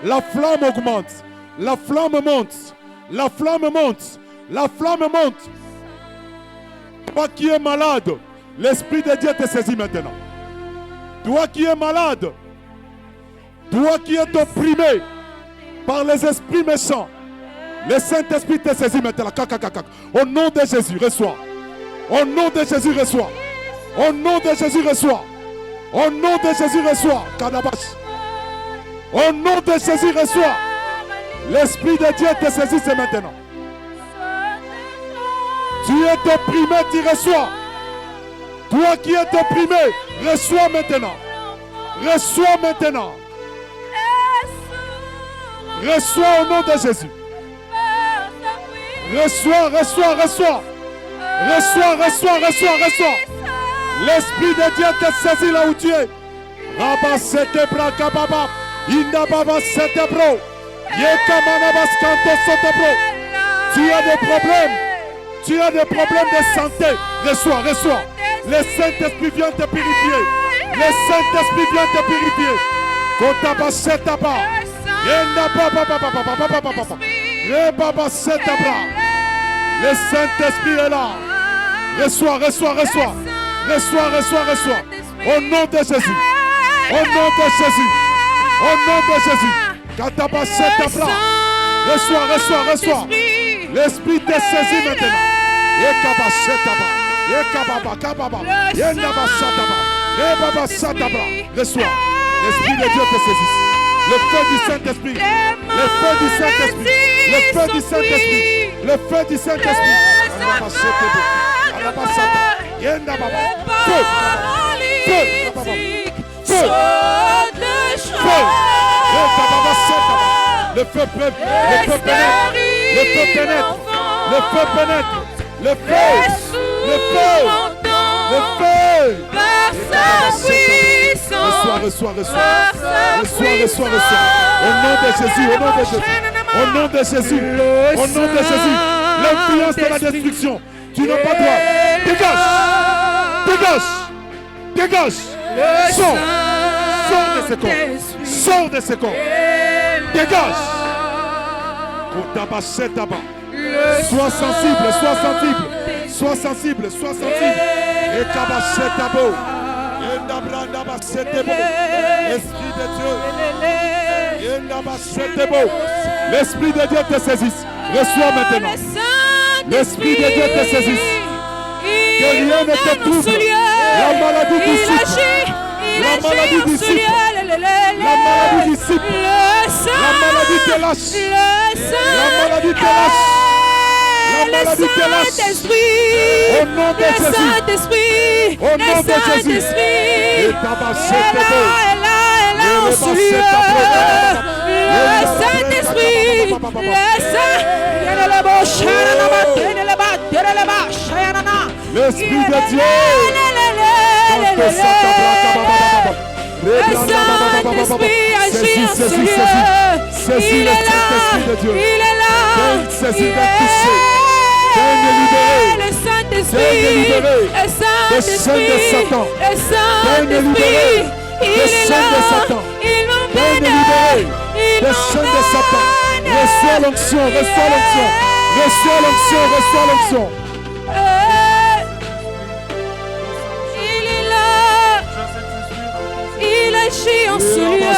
La flamme augmente. La flamme monte. La flamme monte. La flamme monte. Toi qui es malade, l'Esprit de Dieu te saisit maintenant. Toi qui es malade, toi qui es opprimé par les esprits méchants, le Saint-Esprit te saisit maintenant. Au nom de Jésus, reçois. Au nom de Jésus, reçois. Au nom de Jésus, reçois. Au nom de Jésus, reçois. Kadabash. Au nom de Jésus, reçois. L'Esprit de Dieu te saisit maintenant. Tu es opprimé, tu reçois. Toi qui es opprimé, reçois maintenant. Reçois maintenant. Reçois au nom de Jésus. Reçois, reçois, reçois. Reçois, reçois, reçois, reçois. L'Esprit de Dieu te saisit là où tu es. Rabba sete bra kababa. Inda baba sete bro. Yekamana baskanto sote bro. Tu as des problèmes. Tu as des problèmes de santé. Reçois, reçois. Le Saint-Esprit vient te purifier. Le Saint-Esprit vient te purifier. Kotaba sete bra. Yenda baba baba baba baba baba. Rebaba sete bra. Le Saint-Esprit est là. Reçois, reçois, reçois. Reçois, reçois, reçois. Au nom de Jésus. Au nom de Jésus. Au nom de Jésus. Kataba sete bra. Reçois, reçois, reçois. L'Esprit te saisit maintenant. Yekaba sete bra. Yekababa kababa. Yendaba sete bra. Rebaba sete bra. Reçois. L'Esprit de Dieu te saisit. Le feu du Saint-Esprit. Le feu du Saint-Esprit. Le feu du Saint-Esprit. Le feu du Saint-Esprit. Feu. Feu. Feu. Le feu pénètre. Le feu pénètre. Le feu pénètre. Le feu pénètre. Le feu. Le feu. Le feu. Reçois, reçois, reçois. Reçois, reçois, reçois. Au nom de Jésus, au nom de Jésus. Au nom de Jésus. Au nom de Jésus. L'influence de la destruction. Tu n'as pas droit. Dégage. Dégage. Dégage. Sors. Sors de ce corps. Sors de ce corps. Dégage. Sois sensible, sois sensible. Sois sensible, sois sensible. Et kabachetabo. Esprit de Dieu. L'Esprit de Dieu te saisisse. Reçois maintenant. L'Esprit de Dieu te saisisse. Que rien ne te trouble. La maladie dissipe. La maladie dissipe. La maladie dissipe. La maladie te lâche. La maladie te lâche. La maladie te lâche. Au nom de Jésus. Au nom de Jésus. Et Le Saint-Esprit, l'Esprit de Dieu. Le Saint-Esprit agit en ce lieu. Saisis le Saint-Esprit de Dieu. Il est là. Saisis de toucher. Le Saint-Esprit. Le Saint-Esprit. Le Saint-Esprit. Il est là. Il m'emmène. Le Saint de Satan. Reçois l'onction. Reçois l'onction. Reçois l'onction. Reçois l'onction. Il est là. Il agit en ce lieu.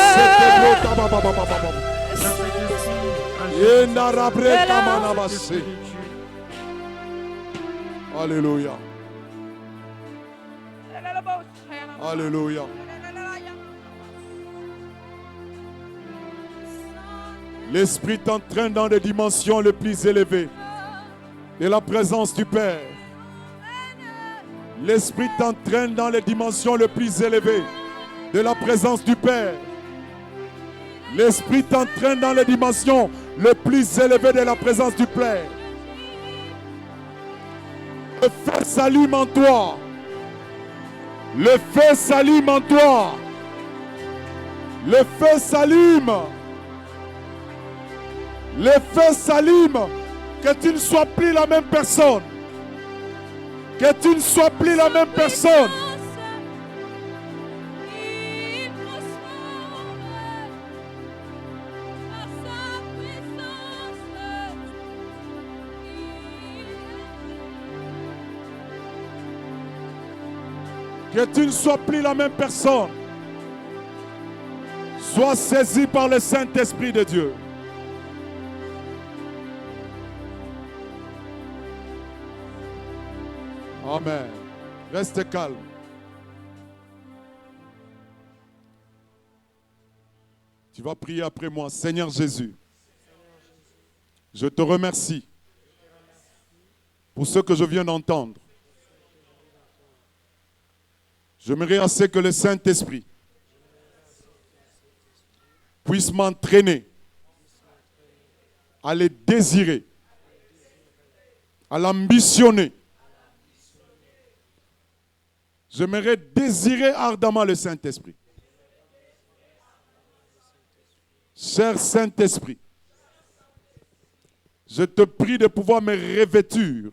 Alléluia. Alléluia. L'Esprit t'entraîne dans les dimensions les plus élevées de la présence du Père. L'Esprit t'entraîne dans les dimensions les plus élevées de la présence du Père. L'Esprit t'entraîne dans les dimensions les plus élevées de la présence du Père. Le feu s'allume en toi. Le feu s'allume en toi. Le feu s'allume. Le feu s'allume. Que tu ne sois plus la même personne. Que tu ne sois plus la même personne. Que tu ne sois plus la même personne. Sois saisi par le Saint-Esprit de Dieu. Amen. Reste calme. Tu vas prier après moi. Seigneur Jésus, je te remercie pour ce que je viens d'entendre. J'aimerais assez que le Saint-Esprit puisse m'entraîner à les désirer, à l'ambitionner. J'aimerais désirer ardemment le Saint-Esprit. Cher Saint-Esprit, je te prie de pouvoir me revêtir.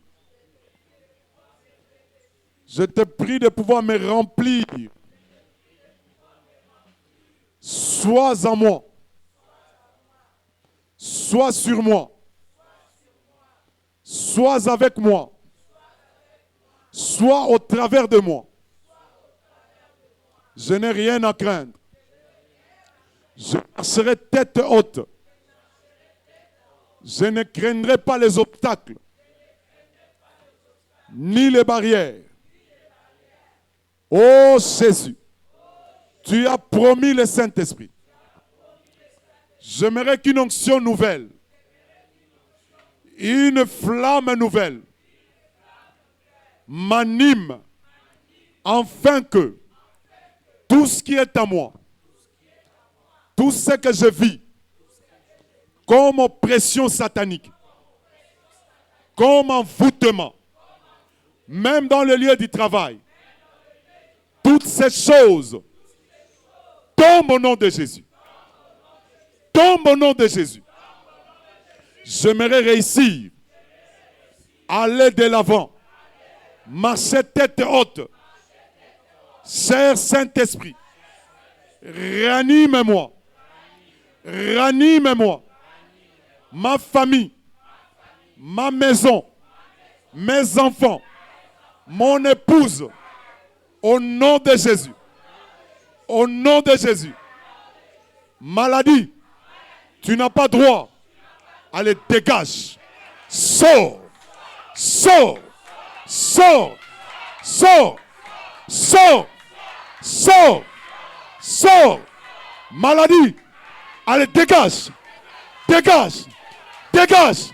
Je te prie de pouvoir me remplir. Sois en moi. Sois sur moi. Sois avec moi. Sois au travers de moi. Je n'ai rien à craindre. Je marcherai tête haute. Je ne craindrai pas les obstacles, ni les barrières. Oh Jésus, tu as promis le Saint-Esprit. J'aimerais qu'une onction nouvelle, une flamme nouvelle m'anime, afin que tout ce qui est à moi, tout ce que je vis, comme oppression satanique, comme envoûtement, même dans le lieu du travail, toutes ces choses tombent au nom de Jésus. Tombent au nom de Jésus. J'aimerais réussir à aller de l'avant, marcher tête haute. Cher Saint-Esprit, ranime-moi. Ranime-moi. Ma famille, ma maison, mes enfants, mon épouse, au nom de Jésus. Au nom de Jésus. Maladie, tu n'as pas droit. Allez, dégage. Sors. Sors. Sors. Sors. Sors. Sors. Sors. Maladie, allez, dégage. Dégage. Dégage.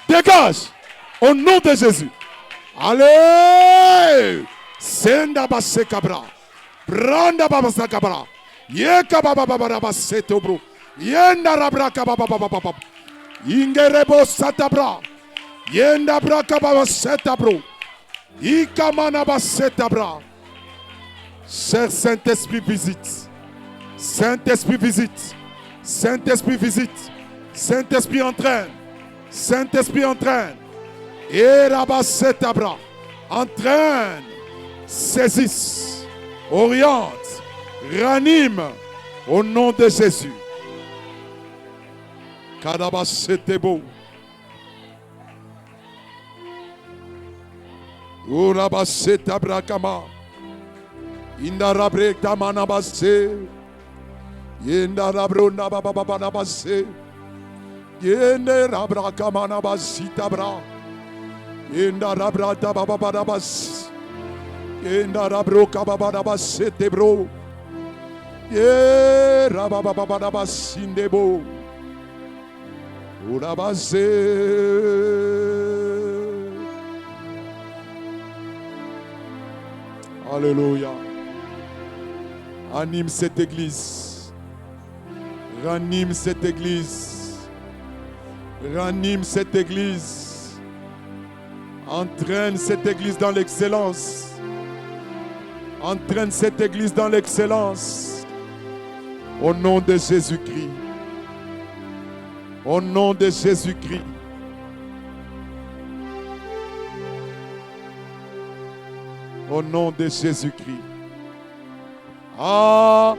Dégage. Au nom de Jésus. Allez. Senda basse cabra. Branda babasa cabra. Yeka baba baba basse tobro. Yenda rabra kababa baba. Ingerebo satabra. Yenda bra kababa setabro. Ikamana basse tabra. Cher Saint-Esprit visite. Saint-Esprit visite. Saint-Esprit visite. Saint-Esprit entraîne. Saint-Esprit entraîne. Et Rabasetabra entraîne. Saisisse. Oriente. Ranime. Au nom de Jésus. Kadabasetebo. Urabasetabra kama. Indarabre tamanabase. Yendarabronda bababanabase. Yendarabra kamanabasitabra. Yendarabra tababanabas. Yendarabro kababanabasitebro. Yerababanabasindebo. Urabase. Alléluia. Anime cette église. Ranime cette église. Ranime cette église. Entraîne cette église dans l'excellence. Entraîne cette église dans l'excellence. Au nom de Jésus-Christ. Au nom de Jésus-Christ. Au nom de Jésus-Christ. Amen.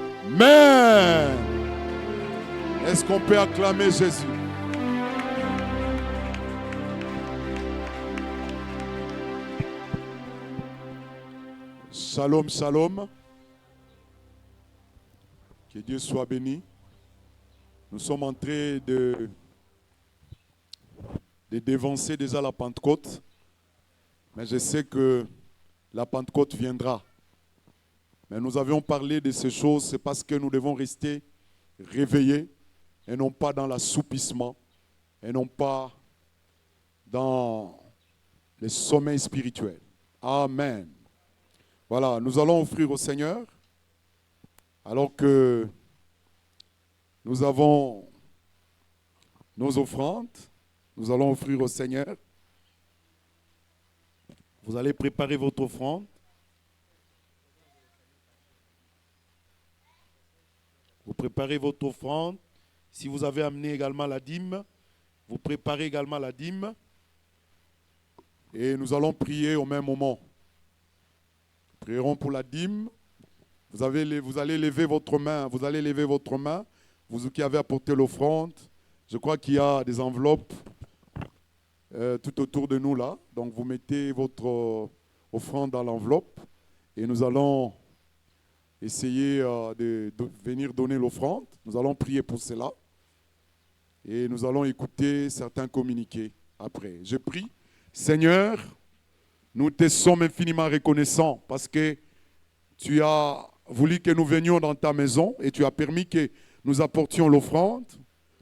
Est-ce qu'on peut acclamer Jésus? Shalom, shalom. Que Dieu soit béni. Nous sommes en train de dévancer déjà la Pentecôte. Mais je sais que la Pentecôte viendra. Mais nous avions parlé de ces choses, c'est parce que nous devons rester réveillés et non pas dans l'assoupissement et non pas dans le sommeil spirituel. Amen. Voilà, nous allons offrir au Seigneur, alors que nous avons nos offrandes, nous allons offrir au Seigneur. Vous allez préparer votre offrande. Vous préparez votre offrande. Si vous avez amené également la dîme, vous préparez également la dîme. Et nous allons prier au même moment. Nous prierons pour la dîme. Vous allez lever votre main. Vous allez lever votre main. Vous qui avez apporté l'offrande. Je crois qu'il y a des enveloppes tout autour de nous là. Donc vous mettez votre offrande dans l'enveloppe. Et nous allons essayer de venir donner l'offrande. Nous allons prier pour cela. Et nous allons écouter certains communiqués après. Je prie. Seigneur, nous te sommes infiniment reconnaissants parce que tu as voulu que nous venions dans ta maison et tu as permis que nous apportions l'offrande,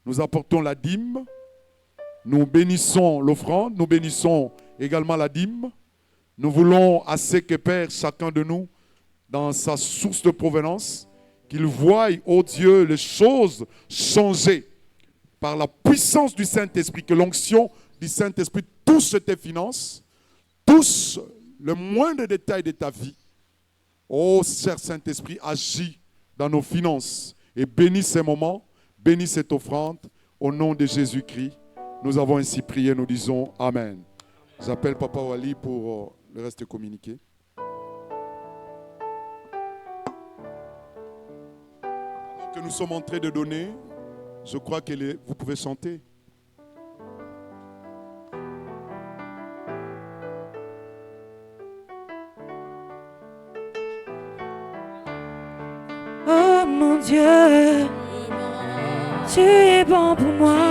nous apportons la dîme, nous bénissons l'offrande, nous bénissons également la dîme. Nous voulons assez que Père, chacun de nous, dans sa source de provenance, qu'il voie, ô Dieu, les choses changer par la puissance du Saint-Esprit, que l'onction du Saint-Esprit touche tes finances, touche le moindre détail de ta vie. Ô cher Saint-Esprit, agis dans nos finances et bénis ces moments, bénis cette offrande. Au nom de Jésus-Christ, nous avons ainsi prié, nous disons Amen. J'appelle Papa Wali pour le reste communiqué. Alors que nous sommes en train de donner, je crois que vous pouvez chanter. Oh mon Dieu, tu es bon pour moi.